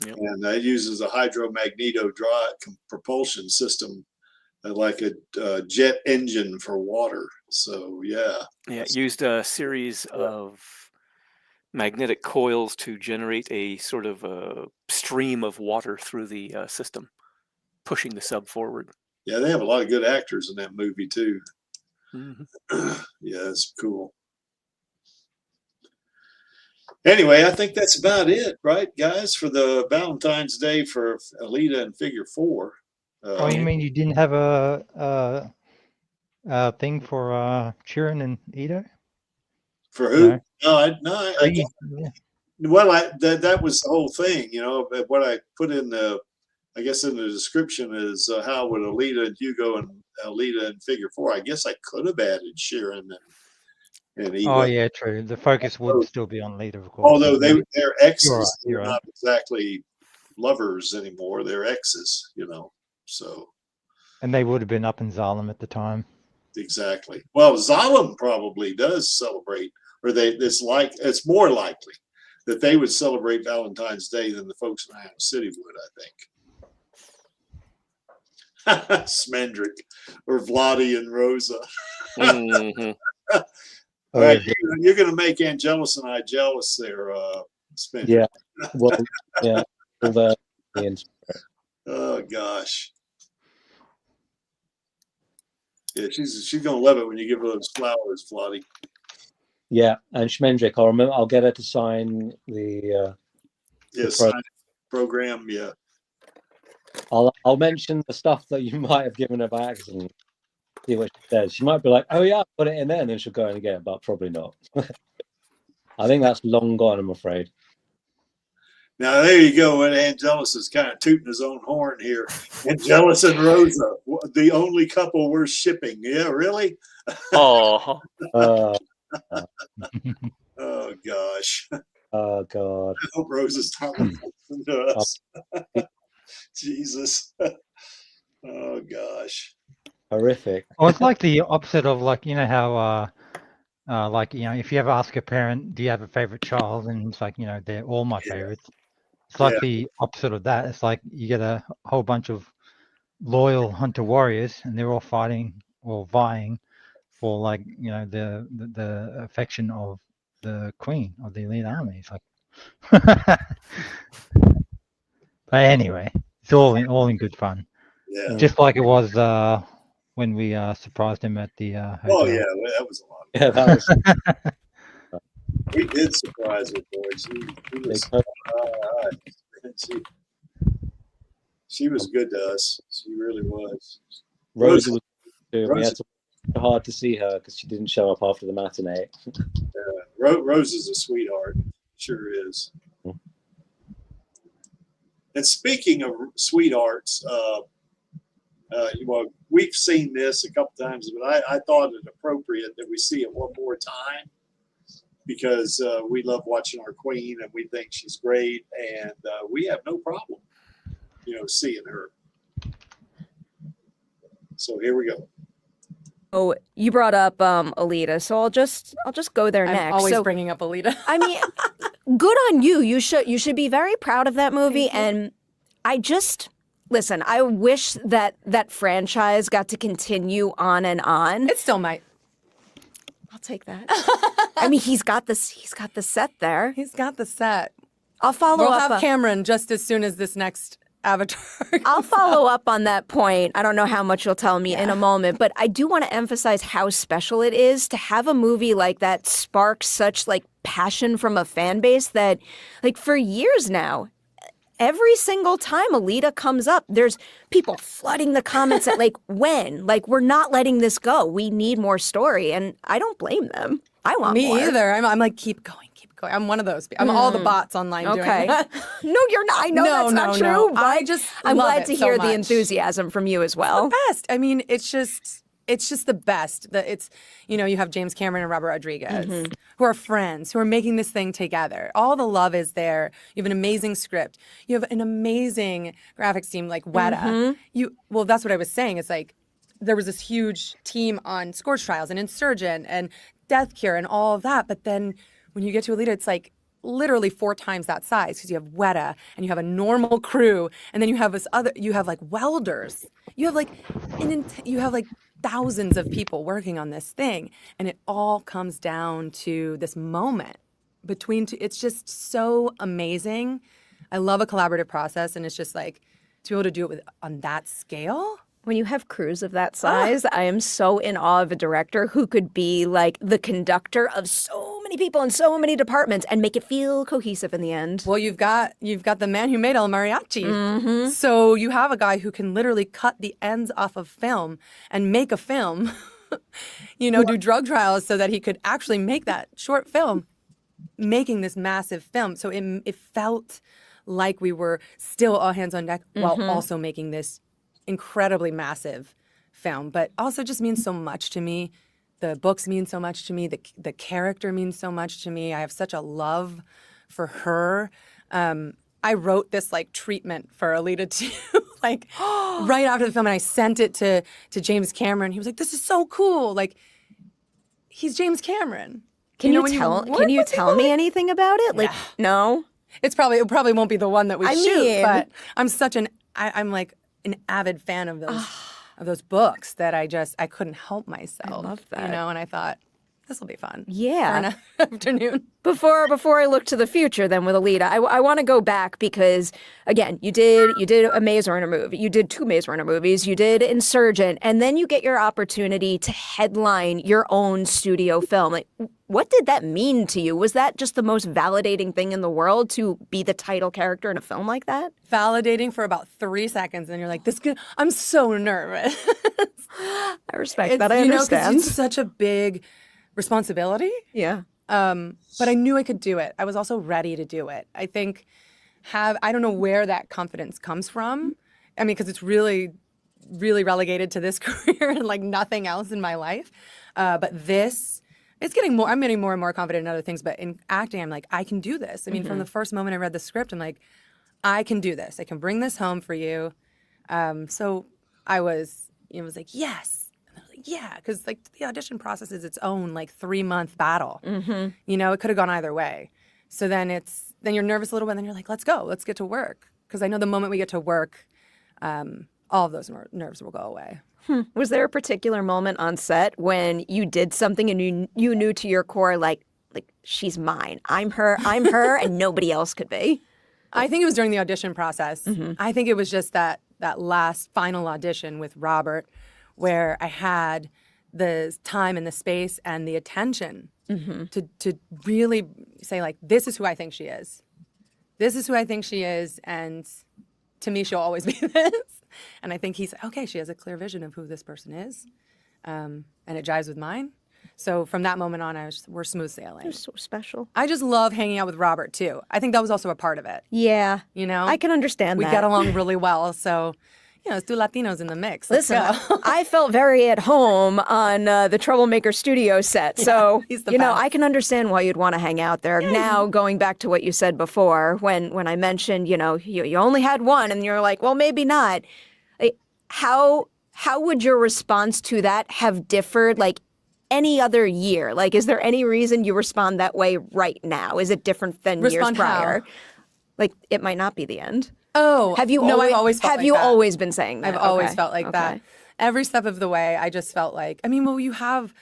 Yep. And it uses a hydromagneto propulsion system, like a jet engine for water. So, yeah. Yeah, it used a series of magnetic coils to generate a sort of a stream of water through the system, pushing the sub forward. Yeah, they have a lot of good actors in that movie, too. Mm-hmm. Yeah, it's cool. Anyway, I think that's about it, right, guys, for the Valentine's Day for Alita and Figure 4. You mean you didn't have a thing for Chiron and Ito? For who? No. That was the whole thing, what I put in the description is how would Alita and Hugo and Alita and Figure 4. I guess I could have added Sharon and Eva. Oh yeah, true. The focus would still be on Lita, of course. Although their exes you're are not exactly lovers anymore. They're exes, you know. So. And they would have been up in Zalem at the time. Exactly. Well, Zalem probably does celebrate, or it's more likely that they would celebrate Valentine's Day than the folks in Iowa City would, I think. Smendrick or Vladi and Rosa. Mm-hmm. All right, you're going to make Angelus and I jealous there, Smendrick. Yeah. Well, yeah. Oh gosh. Yeah, she's going to love it when you give her those flowers, Vladi. Yeah, and Schmendrick, I'll get her to sign the program. Yeah, I'll mention the stuff that you might have given her by accident. See what she says. She might be like, "Oh yeah, put it in there," and then she'll go in again, but probably not. I think that's long gone, I'm afraid. Now there you go. And Angelus is kind of tooting his own horn here. Angelus and Rosa, the only couple we're shipping. Yeah, really? Oh. Oh gosh. Oh God. I hope Rosa's not listening to us. Jesus. Oh gosh. Horrific. Oh, it's like the opposite of, like, you know how like, you know, if you ever ask a parent, do you have a favorite child, and it's like, you know, they're all my favorites. It's like the opposite of that. It's like you get a whole bunch of loyal hunter warriors, and they're all fighting or vying for, like, you know, the affection of the queen of the elite army. It's like, but anyway, it's all in good fun. Yeah. Just like it was when we surprised him at the hotel. Oh yeah, that was a lot. Yeah, that was. We did surprise her, boy. She was good to us. She really was. Rosa was too. We had to work hard to see her because she didn't show up after the matinee. Rose is a sweetheart. Sure is. And speaking of sweethearts, well, we've seen this a couple times, but I thought it appropriate that we see it one more time, because we love watching our queen and we think she's great, and we have no problem, you know, seeing her. So here we go. Oh, you brought up Alita, so I'll just go there I'm next. always So, bringing up Alita. I mean, good on you. You should be very proud of that movie. And I just listen. I wish that franchise got to continue on and on. It still might. I'll take that. I mean, he's got the set there. He's got the set. I'll follow We'll up. have Cameron just as soon as this next Avatar. I'll follow up on that point. I don't know how much you'll tell me in a moment, but I do want to emphasize how special it is to have a movie like that spark such like passion from a fan base that, like, for years now, every single time Alita comes up, there's people flooding the comments at like, when? Like, we're not letting this go. We need more story, and I don't blame them. I want Me more. either. I'm like, keep going. I'm one of those. I'm all the bots online doing that. No, you're not. I know that's not true. No. But I'm love glad it to so hear the much. enthusiasm from you as well. It's the best. I mean, it's just the best. It's, you know, you have James Cameron and Robert Rodriguez who are friends, who are making this thing together. All the love is there. You have an amazing script. You have an amazing graphics team like Weta. Well, that's what I was saying. It's like there was this huge team on Scourge Trials and Insurgent and Death Cure and all of that. But then when you get to Alita, it's like literally 4 times that size, because you have Weta and you have a normal crew, and then you have like welders. You have like thousands of people working on this thing, and it all comes down to this moment between two. It's just so amazing. I love a collaborative process, and it's just like to be able to do it on that scale. When you have crews of that size, I am so in awe of a director who could be like the conductor of so many people in so many departments and make it feel cohesive in the end. Well, you've got the man who made El Mariachi. So you have a guy who can literally cut the ends off of film and make a film, you know, do drug trials so that he could actually make that short film, making this massive film. So it felt like we were still all hands on deck while also making this incredibly massive film, but also just means so much to me. The books mean so much to me. The character means so much to me. I have such a love for her. I wrote this like treatment for Alita 2, like right after the film, and I sent it to James Cameron. He was like, "This is so cool!" Like, he's James Cameron. Can know, you when tell? work Can you with tell people me like- anything about it? Like, no. It probably won't be the one that we I shoot, mean- but I'm like an avid fan of those books that I couldn't help myself. I love that. You know, and I thought this will be fun. Yeah. For an afternoon. Before I look to the future, then with Alita, I want to go back because again, you did a Maze Runner movie, you did 2 Maze Runner movies, you did Insurgent, and then you get your opportunity to headline your own studio film. Like, what did that mean to you? Was that just the most validating thing in the world to be the title character in a film like that? Validating for about 3 seconds, and you're like, I'm so nervous. I respect that. I you know, 'cause understand. it's such a big responsibility. Yeah. But I knew I could do it. I was also ready to do it. I think I don't know where that confidence comes from. I mean, because it's really, really relegated to this career and like nothing else in my life. But I'm getting more and more confident in other things. But in acting, I'm like, I can do this. I mean, from the first moment I read the script, I'm like, I can do this. I can bring this home for you. So I was like, yes. Yeah, because like the audition process is its own like 3-month battle. You know, it could have gone either way. So then you're nervous a little bit, and then you're like, let's go, let's get to work. Because I know the moment we get to work, all of those nerves will go away. Was there a particular moment on set when you did something and you knew to your core, like she's mine, I'm her, and nobody else could be? I think it was during the audition process. I think it was just that last final audition with Robert, where I had the time and the space and the attention to really say, like, this is who I think she is. This is who I think she is, and to me, she'll always be this. And I think he's, okay, she has a clear vision of who this person is, and it jives with mine. So from that moment on, we're smooth sailing. You're so special. I just love hanging out with Robert, too. I think that was also a part of it. Yeah. You know? I can understand we that. We get along really well, so... You know, let's do Latinos in the mix. Let's Listen, go. I felt very at home on the Troublemaker Studio set. Yeah, so, he's the you know, best. I can understand why you'd want to hang out there. Yeah. Now, going back to what you said before, when I mentioned, you know, you only had one and you're like, well, maybe not. Like, how would your response to that have differed, like, any other year? Like, is there any reason you respond that way right now? Is it different than years prior? How? Like, it might not be the end. Oh, Have you no, I've always felt have like you that. always been saying that? I've always Okay. felt like that. Every step of the way, I just felt like, I mean, well, you have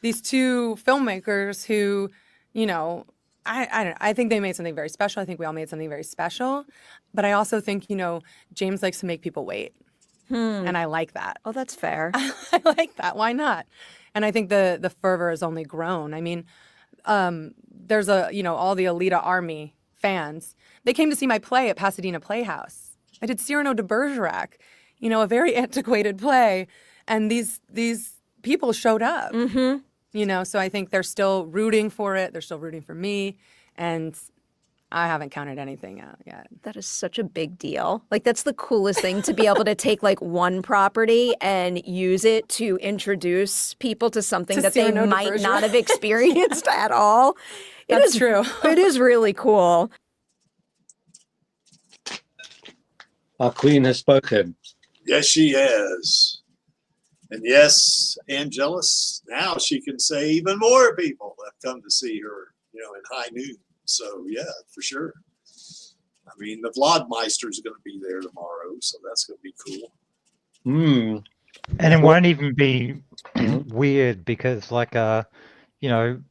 these 2 filmmakers who, you know, I think they made something very special. I think we all made something very special. But I also think, you know, James likes to make people wait. And I like that. Oh, that's fair. I like that. Why not? And I think the fervor has only grown. I mean, there's all the Alita Army fans. They came to see my play at Pasadena Playhouse. I did Cyrano de Bergerac, you know, a very antiquated play, and these people showed up. You know, so I think they're still rooting for it. They're still rooting for me, and I haven't counted anything out yet. That is such a big deal. Like, that's the coolest thing, to be able to take like one property and use it to introduce people to something that they Cyrano de might Bergerac. not have experienced at all. That's true. It is really cool. Our queen has spoken. Yes, she has. And yes, Angelus, now she can say even more people have come to see her, you know, in high noon. So, yeah, for sure. I mean, the Vlodmeister is going to be there tomorrow, so that's going to be cool. And it won't even be weird because, like, you know,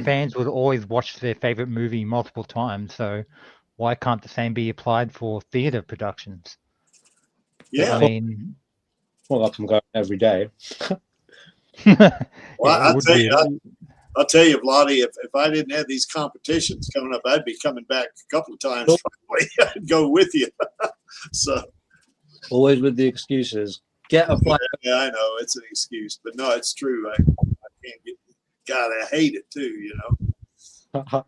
fans would always watch their favorite movie multiple times. So why can't the same be applied for theater productions? Yeah. I mean, Well, like I'm going every day. Well, it I'll tell you, Vladi, if I didn't have these competitions coming up, I'd be coming back a couple of times. Probably. I'd go with you. So Always with the excuses. Get a flight. yeah, I know it's an excuse, but no, it's true. I can't get. God, I hate it too. You know.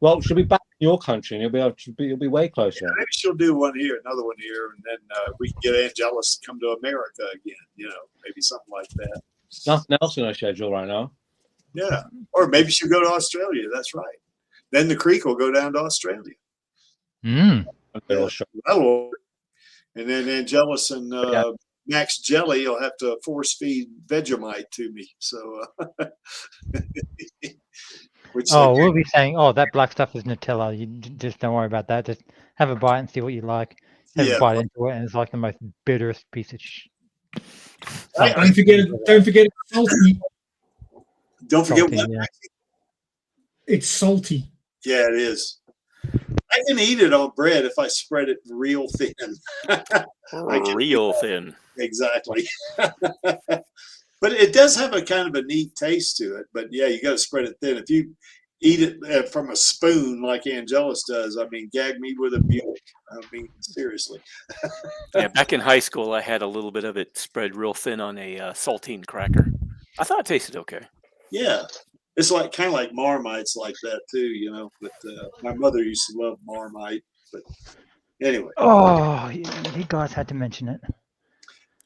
Well, she'll be back in your country, and you'll be way closer. Maybe she'll do one here, another one here, and then we can get Angelus to come to America again. You know, maybe something like that. Nothing else in our schedule right now. Yeah, or maybe she'll go to Australia. That's right. Then the Creek will go down to Australia. Mm. Yeah, and then Angelus and Max Jelly will have to force feed Vegemite to me. So, we'll be saying, oh, that black stuff is Nutella. You just don't worry about that. Just have a bite and see what you like. Have a bite into it, and it's like the most bitterest piece of Don't forget it's salty. Don't forget what? Yeah. It's salty. Yeah, it is. I can eat it on bread if I spread it real thin. Real thin. Exactly. But it does have a kind of a neat taste to it. But yeah, you got to spread it thin. If you eat it from a spoon like Angelus does, I mean, gag me with a Buick. I mean, seriously. Yeah, back in high school, I had a little bit of it spread real thin on a saltine cracker. I thought it tasted okay. Yeah. It's like kind of like Marmite's like that too, you know. But my mother used to love Marmite. But anyway. Oh, you guys had to mention it.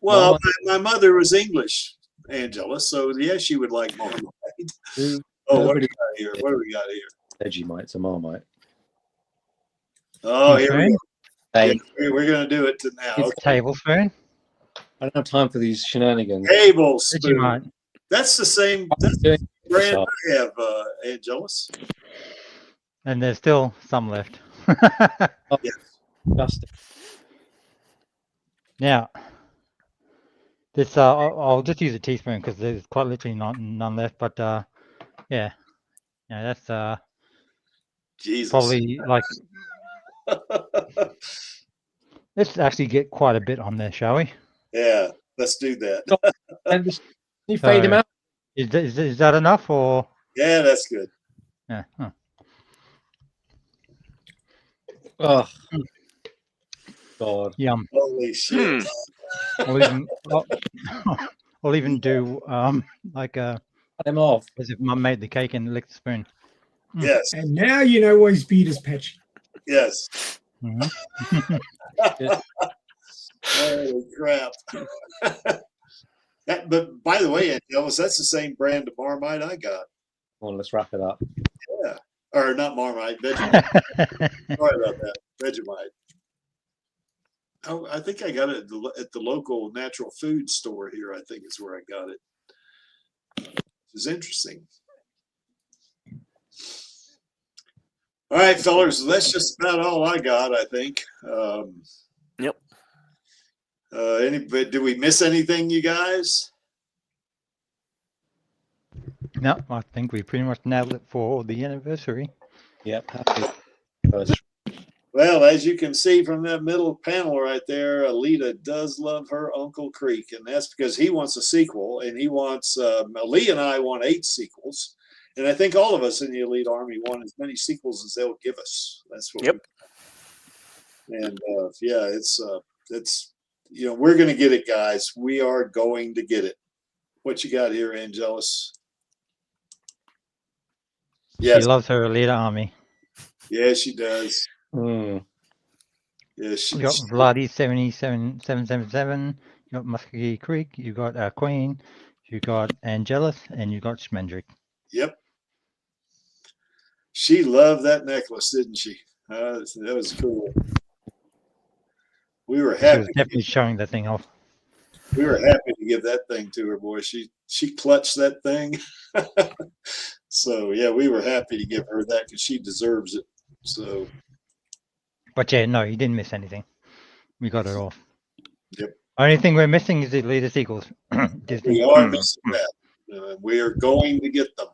Well, my mother was English, Angelus, so yeah, she would like Marmite. What do we got here? What do we got here? Vegemite's a Marmite. Oh, here we go. Hey. We're going to do it now. It's a tablespoon. I don't have time for these shenanigans. Tablespoon. Vegemite. That's the same brand I have, Angelus. And there's still some left. Yes. Now, this I'll just use a teaspoon because there's quite literally none left. But yeah, that's Jesus. probably like. Let's actually get quite a bit on there, shall we? Yeah, let's do that. You fade him out. Is that enough or? Yeah, that's good. Yeah. Huh. Oh, God. Yum. Holy shit. I'll even do like cut him off as if Mum made the cake and licked the spoon. Yes. And now you know why his beard is patchy. Yes. Mm-hmm. Holy crap. But by the way, Angelus, that's the same brand of Marmite I got. Well, let's wrap it up. Yeah. Or not Marmite, Vegemite. Sorry about that. Vegemite. Oh, I think I got it at the local natural food store here. I think is where I got it. Which is interesting. All right, fellas, that's just about all I got, I think. Yep. Did we miss anything, you guys? No, I think we pretty much nailed it for the anniversary. Yep. Happy anniversary. Well, as you can see from that middle panel right there, Alita does love her Uncle Creek, and that's because he wants a sequel, and he wants, Lee and I want 8 sequels, and I think all of us in the Elite Army want as many sequels as they'll give us. That's what. Yep. And yeah, it's you know, we're going to get it, guys. We are going to get it. What you got here, Angelus? Yes. She loves her Alita army. Yeah, she does. Mm. Yeah, You got Vladi 77777. You got Muskie Creek. You got Queen. You got Angelus, and you got Schmendrick. Yep. She loved that necklace, didn't she? That was cool. We were happy. She was definitely showing that thing off. We were happy to give that thing to her, boy. She clutched that thing. So yeah, we were happy to give her that because she deserves it. So. But yeah, no, you didn't miss anything. We got it all. Yep. Only thing we're missing is the Alita sequels. Disney. We are missing that. We are going to get them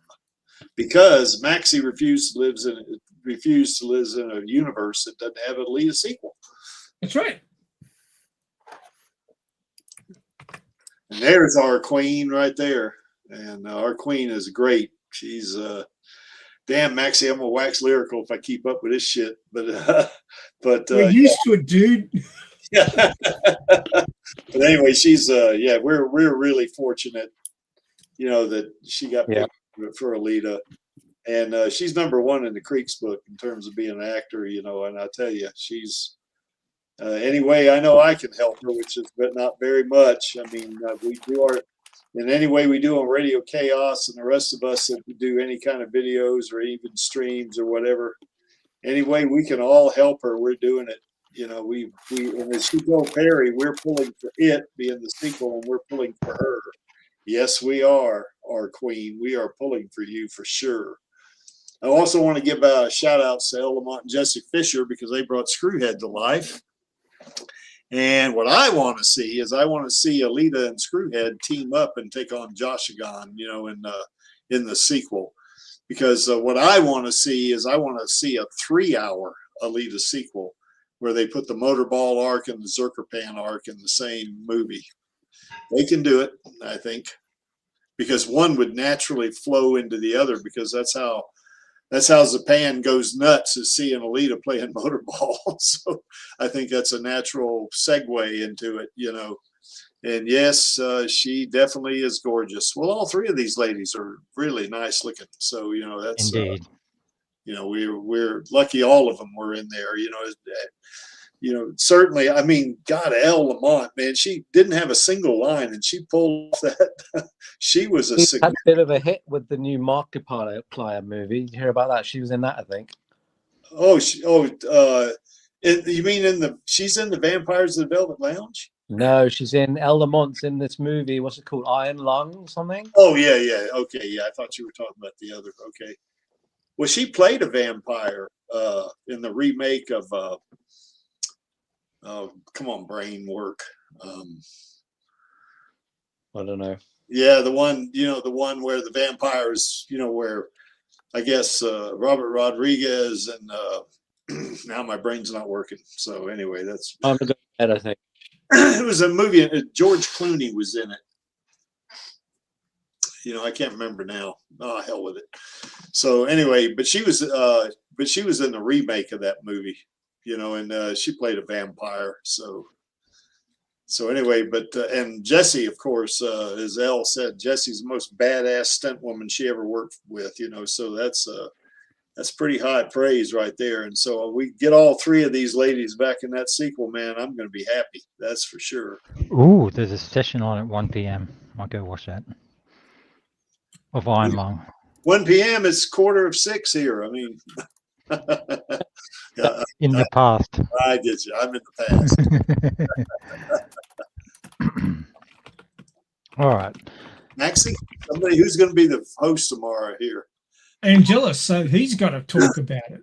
because Maxie refused to live in a universe that doesn't have an Alita sequel. That's right. And there's our queen right there, and our queen is great. She's damn, Maxie, I'm gonna wax lyrical if I keep up with this shit. But we're used to it, dude. Yeah. But anyway, she's yeah, we're really fortunate, you know, that she got picked for Alita, and she's #1 in the Creeks book in terms of being an actor, you know. And I tell you, she's anyway, I know I can help her, which is but not very much. I mean, we do our in any way we do on Radio Chaos, and the rest of us that do any kind of videos or even streams or whatever. any way we can all help her, we're doing it. You know, and as she told Perry, we're pulling for it being the sequel, and we're pulling for her. Yes, we are, our queen. We are pulling for you for sure. I also want to give shout outs to Elle Lamont and Jesse Fisher because they brought Screwhead to life. And what I want to see is Alita and Screwhead team up and take on Joshagon, you know, in the sequel. Because what I want to see is a 3-hour Alita sequel where they put the Motorball arc and the Zerkerpan arc in the same movie. They can do it, I think, because one would naturally flow into the other, because that's how Zapan goes nuts, is seeing Alita playing Motorball. So I think that's a natural segue into it, you know. And yes, she definitely is gorgeous. Well, all three of these ladies are really nice looking. So, you know, that's Indeed. You know, we're lucky all of them were in there. You know, certainly. I mean, God, Elle Lamont, man, she didn't have a single line, and she pulled off that. She was She had a bit of a hit with the new Markiplier movie. Did you hear about that? She was in that, I think. You mean she's in the Vampires of the Velvet Lounge? No, she's in Elle Lamont's in this movie. What's it called? Iron Lung or something? Oh, yeah. Okay, yeah. I thought you were talking about the other. Okay. Well, she played a vampire in the remake of come on, brain work. I don't know. Yeah, the one where the vampires, you know, where I guess Robert Rodriguez and now my brain's not working. So anyway, that's Time to go ahead, I think. It was a movie. George Clooney was in it. You know, I can't remember now. Oh, hell with it. So anyway, but she was in the remake of that movie, you know, and she played a vampire. So anyway, but and Jessie, of course, as Elle said, Jessie's the most badass stunt woman she ever worked with, you know. So that's pretty high praise right there. And so we get all three of these ladies back in that sequel, man. I'm going to be happy. That's for sure. Ooh, there's a session on at 1 p.m. I'll go watch that. Of Iron Lung. 1 p.m. It's 5:45 here. I mean, in the past. I get you. I'm in the past. All right. Maxie, somebody who's going to be the host tomorrow here. Angelus, so he's got to talk about it.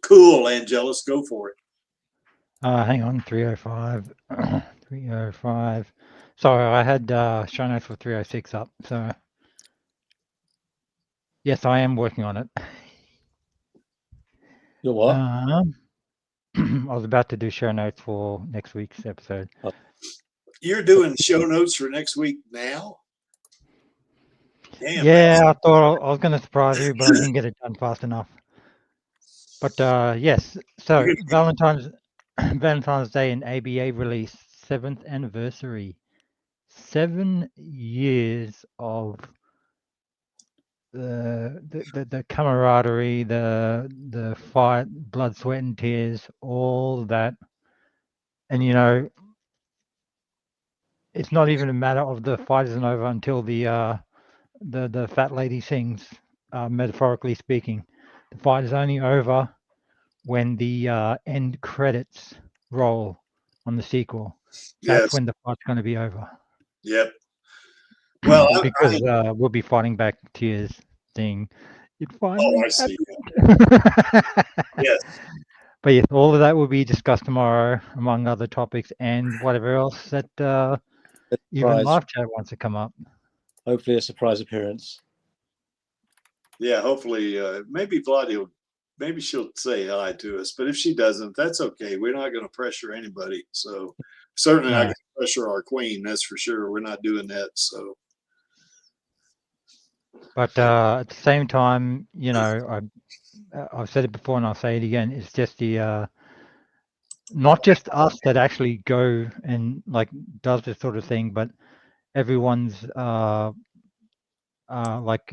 Cool, Angelus, go for it. Hang on, 305. 305. Sorry, I had show notes for 306 up. So, yes, I am working on it. You're what? I was about to do show notes for next week's episode. You're doing show notes for next week now? Damn, yeah, I thought I was going to surprise you, but I didn't get it done fast enough. But yes, so Valentine's Day and ABA release, 7th anniversary. 7 years of the camaraderie, the fight, blood, sweat, and tears, all that. And you know, it's not even a matter of the fight isn't over until the fat lady sings, metaphorically speaking. The fight is only over when the end credits roll on the sequel. That's when the fight's going to be over. Yep. Well, because we'll be fighting back tears, saying it finally yes. But yes, all of that will be discussed tomorrow, among other topics and whatever else that even live chat wants to come up. Hopefully, a surprise appearance. Yeah, hopefully, maybe Vladia, maybe she'll say hi to us. But if she doesn't, that's okay. We're not going to pressure anybody. So certainly not going to pressure our queen. That's for sure. We're not doing that. So. But at the same time, you know, I've said it before and I'll say it again. It's just the not just us that actually go and like does this sort of thing, but everyone's like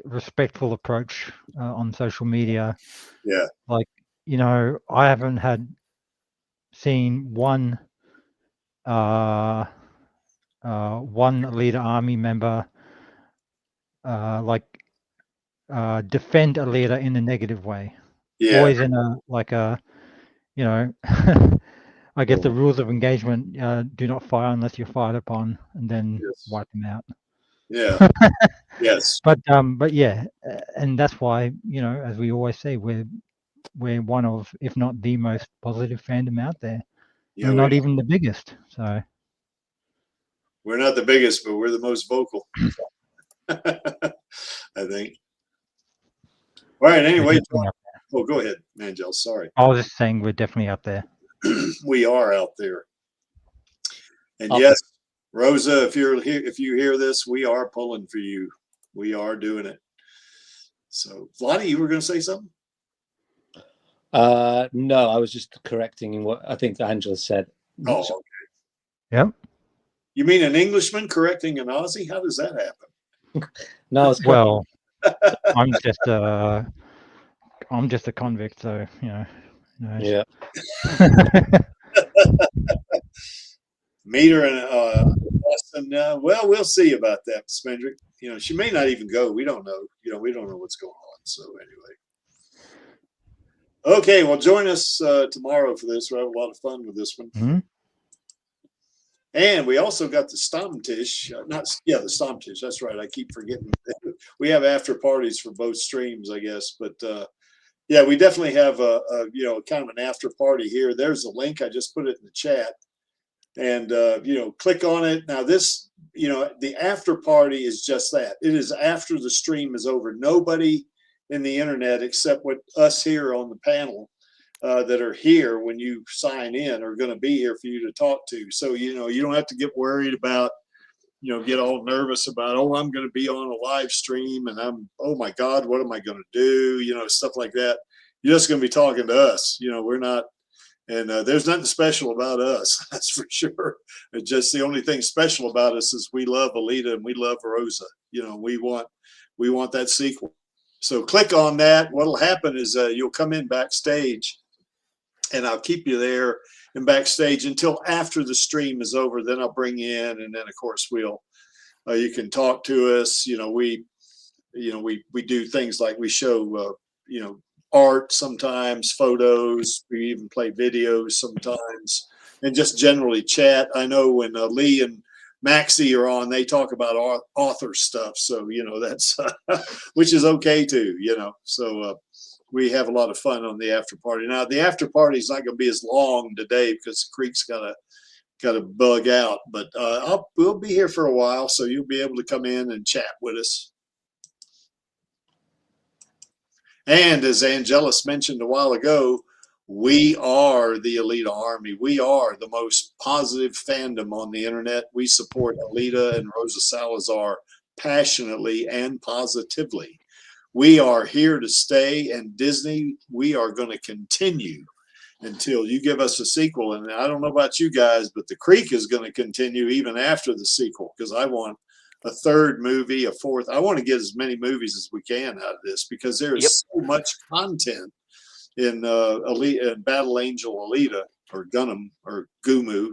respectful approach on social media. Yeah. Like, you know, I haven't seen one Alita Army member defend Alita in a negative way. Yeah. always in a like a, you know, I guess the rules of engagement do not fire unless you're fired upon, and then Yes. wipe them out. Yeah. Yes. But yeah, and that's why, you know, as we always say, we're one of, if not the most positive fandom out there. Yeah, We're not even the biggest, so we're not the biggest, but we're the most vocal. I think. All right. Anyway, oh, go ahead, Angel. Sorry. I was just saying we're definitely up there. We are out there. And yes, Rosa, if you hear this, we are pulling for you. We are doing it. So, Vladi, you were going to say something? No, I was just correcting what I think Angela said. Oh, okay. Yep. You mean an Englishman correcting an Aussie? How does that happen? No, it's well, I'm just a convict, so you know. Yeah. Meet her in Boston. Well, we'll see about that, Spendrick. You know, she may not even go. We don't know. You know, we don't know what's going on. So anyway. Okay, well, join us tomorrow for this. We'll have a lot of fun with this one. Mm-hmm. And we also got the Stammtisch. The Stammtisch. That's right. I keep forgetting. We have after parties for both streams, I guess. But yeah, we definitely have a kind of an after party here. There's a link. I just put it in the chat. And, click on it. Now this, the after party is just that. It is after the stream is over. Nobody in the internet except what us here on the panel that are here when you sign in are going to be here for you to talk to. So, you don't have to get worried about, get all nervous about, oh, I'm going to be on a live stream and oh my God, what am I going to do? Stuff like that. You're just going to be talking to us. We're not. And there's nothing special about us, that's for sure. It's just the only thing special about us is we love Alita and we love Rosa. We want that sequel. So click on that. What'll happen is you'll come in backstage, and I'll keep you there in backstage until after the stream is over. Then I'll bring you in, and then of course you can talk to us. We do things like we show art sometimes, photos, we even play videos sometimes, and just generally chat. I know when Lee and Maxie are on, they talk about author stuff, so that's which is okay too. So we have a lot of fun on the after party. Now the after party is not going to be as long today because the creek's got to bug out, but we'll be here for a while, so you'll be able to come in and chat with us. And as Angelus mentioned a while ago, we are the Alita Army. We are the most positive fandom on the internet. We support Alita and Rosa Salazar passionately and positively. We are here to stay, and Disney, we are going to continue until you give us a sequel. And I don't know about you guys, but the Creek is going to continue even after the sequel, because I want a third movie, a fourth. I want to get as many movies as we can out of this, because there is so much content in Alita and Battle Angel Alita, or Gunham or Gumu,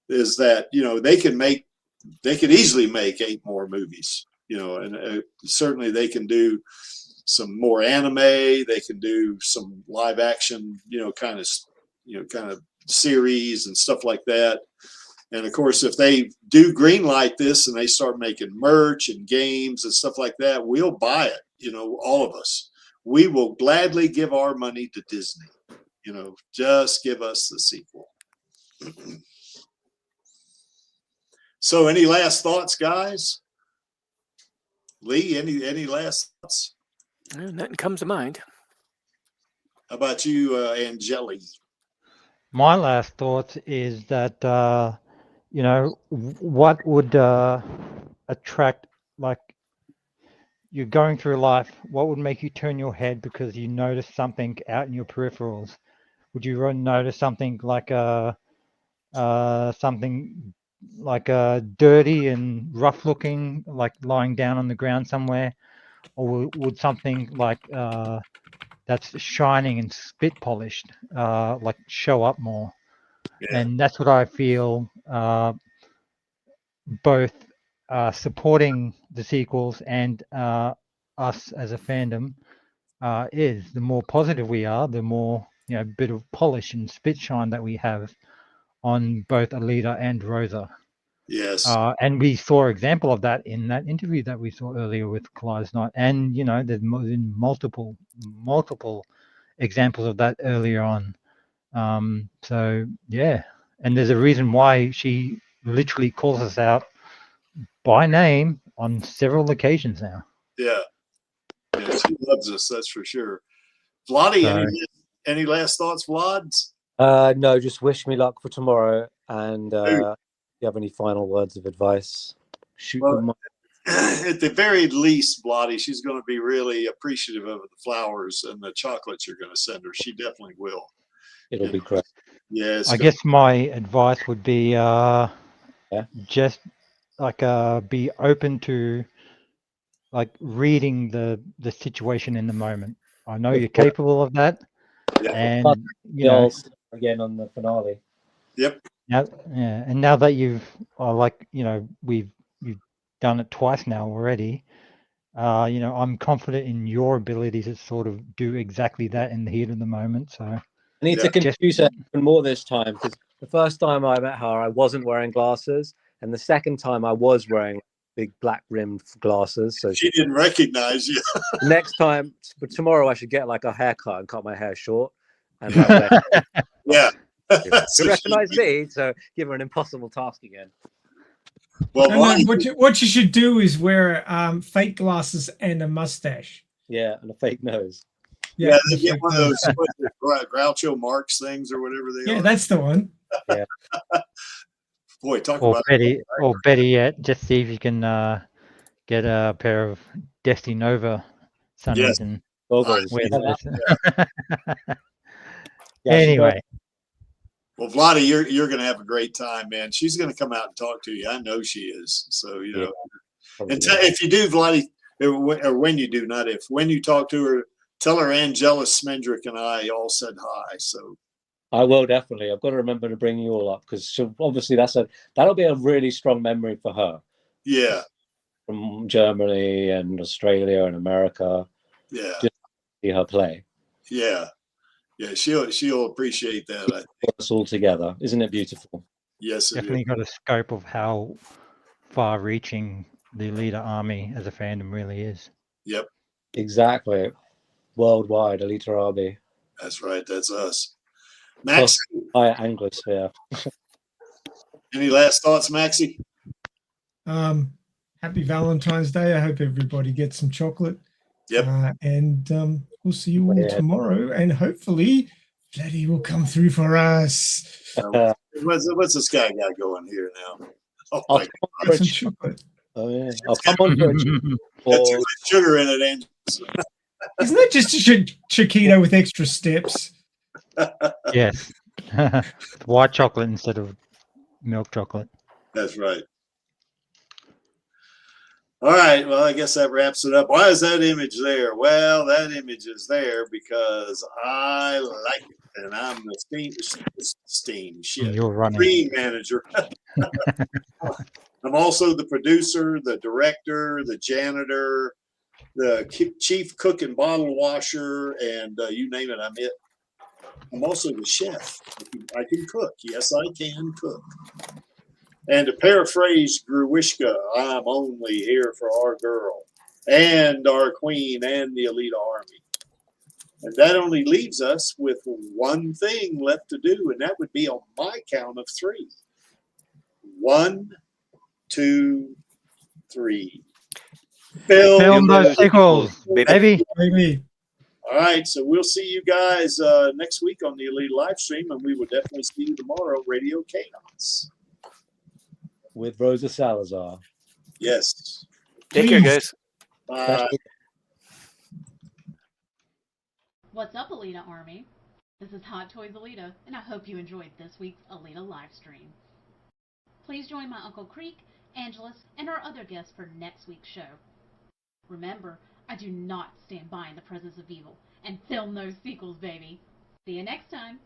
is that they could easily make 8 more movies, and certainly they can do some more anime. They can do some live action, kind of series and stuff like that. And of course, if they do green light this and they start making merch and games and stuff like that, we'll buy it, all of us. We will gladly give our money to Disney, just give us the sequel. So any last thoughts, guys? Lee, any last thoughts? Nothing comes to mind. How about you, Angeli? My last thought is that, what would attract, like, you're going through life, what would make you turn your head because you notice something out in your peripherals? Would you notice something like dirty and rough looking, like lying down on the ground somewhere? Or would something like that's shining and spit polished, like show up more? Yeah. And that's what I feel, both supporting the sequels and us as a fandom is. The more positive we are, the more bit of polish and spit shine that we have on both Alita and Rosa. Yes. And we saw an example of that in that interview that we saw earlier with Clive's Knight. And there's been multiple examples of that earlier on. So yeah, and there's a reason why she literally calls us out by name on several occasions now. Yeah. Yeah, she loves us, that's for sure. Vladi, any last thoughts, Vlad? No, just wish me luck for tomorrow. And if you have any final words of advice, shoot them. At the very least, Vladi, she's going to be really appreciative of the flowers and the chocolates you're going to send her. She definitely will. It'll be great. Yes. I guess my advice would be just be open to reading the situation in the moment. I know you're capable of that. Yeah. And again on the finale. Yep. And now that you've you've done it twice now already, I'm confident in your ability to sort of do exactly that in the heat of the moment. So I need to confuse her even more this time, because the first time I met her, I wasn't wearing glasses, and the second time I was wearing big black rimmed glasses. So she didn't recognize you. Next time, for tomorrow, I should get a haircut and cut my hair short. And yeah. You recognize me, so give her an impossible task again. Well, what you should do is wear fake glasses and a mustache. Yeah, and a fake nose. Yeah, they get one of those Groucho Marx things or whatever they are. Yeah, that's the one. Yeah. Boy, talk or about better yet, just see if you can get a pair of Desti Nova sunnies and goggles. Wear that. Anyway. Well, Vladi, you're going to have a great time, man. She's going to come out and talk to you. I know she is. So, and if you do, Vladi, or when you do, not if, when you talk to her, tell her Angela Smendrick and I all said hi. So I will definitely. I've got to remember to bring you all up, because obviously that'll be a really strong memory for her. Yeah. From Germany and Australia and America. Yeah. Just see her play. Yeah. Yeah, she'll appreciate that. I think. Us all together, isn't it beautiful? Yes, it definitely is. Got a scope of how far-reaching the Alita army as a fandom really is. Yep, exactly. Worldwide, Alita army. That's right. That's us. Max, higher Anglosphere. Any last thoughts, Maxie? Happy Valentine's Day. I hope everybody gets some chocolate. Yep. And we'll see you all tomorrow, and hopefully Vladi will come through for us. What's this guy got going here now? Oh, my God. Some chocolate. Oh, yeah. I'll come on for a Got too much sugar in it, Angel. Isn't that just a Chiquito with extra steps? Yes. White chocolate instead of milk chocolate. That's right. All right. Well, I guess that wraps it up. Why is that image there? Well, that image is there because I like it, and I'm the Steam You're running. screen manager. I'm also the producer, the director, the janitor, the chief cook and bottle washer, and you name it, I'm it. I'm also the chef. I can cook. Yes, I can cook. And to paraphrase Gruwishka, I'm only here for our girl and our queen and the Alita army. And that only leaves us with one thing left to do, and that would be on my count of 3. 1, 2, 3. Film those sequels, baby. All right, so we'll see you guys next week on the Alita Livestream, and we will definitely see you tomorrow, Radio Chaos. With Rosa Salazar. Yes. Take care, guys. Bye. What's up, Alita Army? This is Hot Toys Alita, and I hope you enjoyed this week's Alita Livestream. Please join my Uncle Creek, Angelus, and our other guests for next week's show. Remember, I do not stand by in the presence of evil, and film those sequels, baby. See you next time.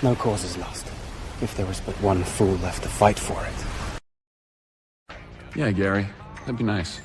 No cause is lost, if there was but one fool left to fight for it. Yeah, Gary, that'd be nice.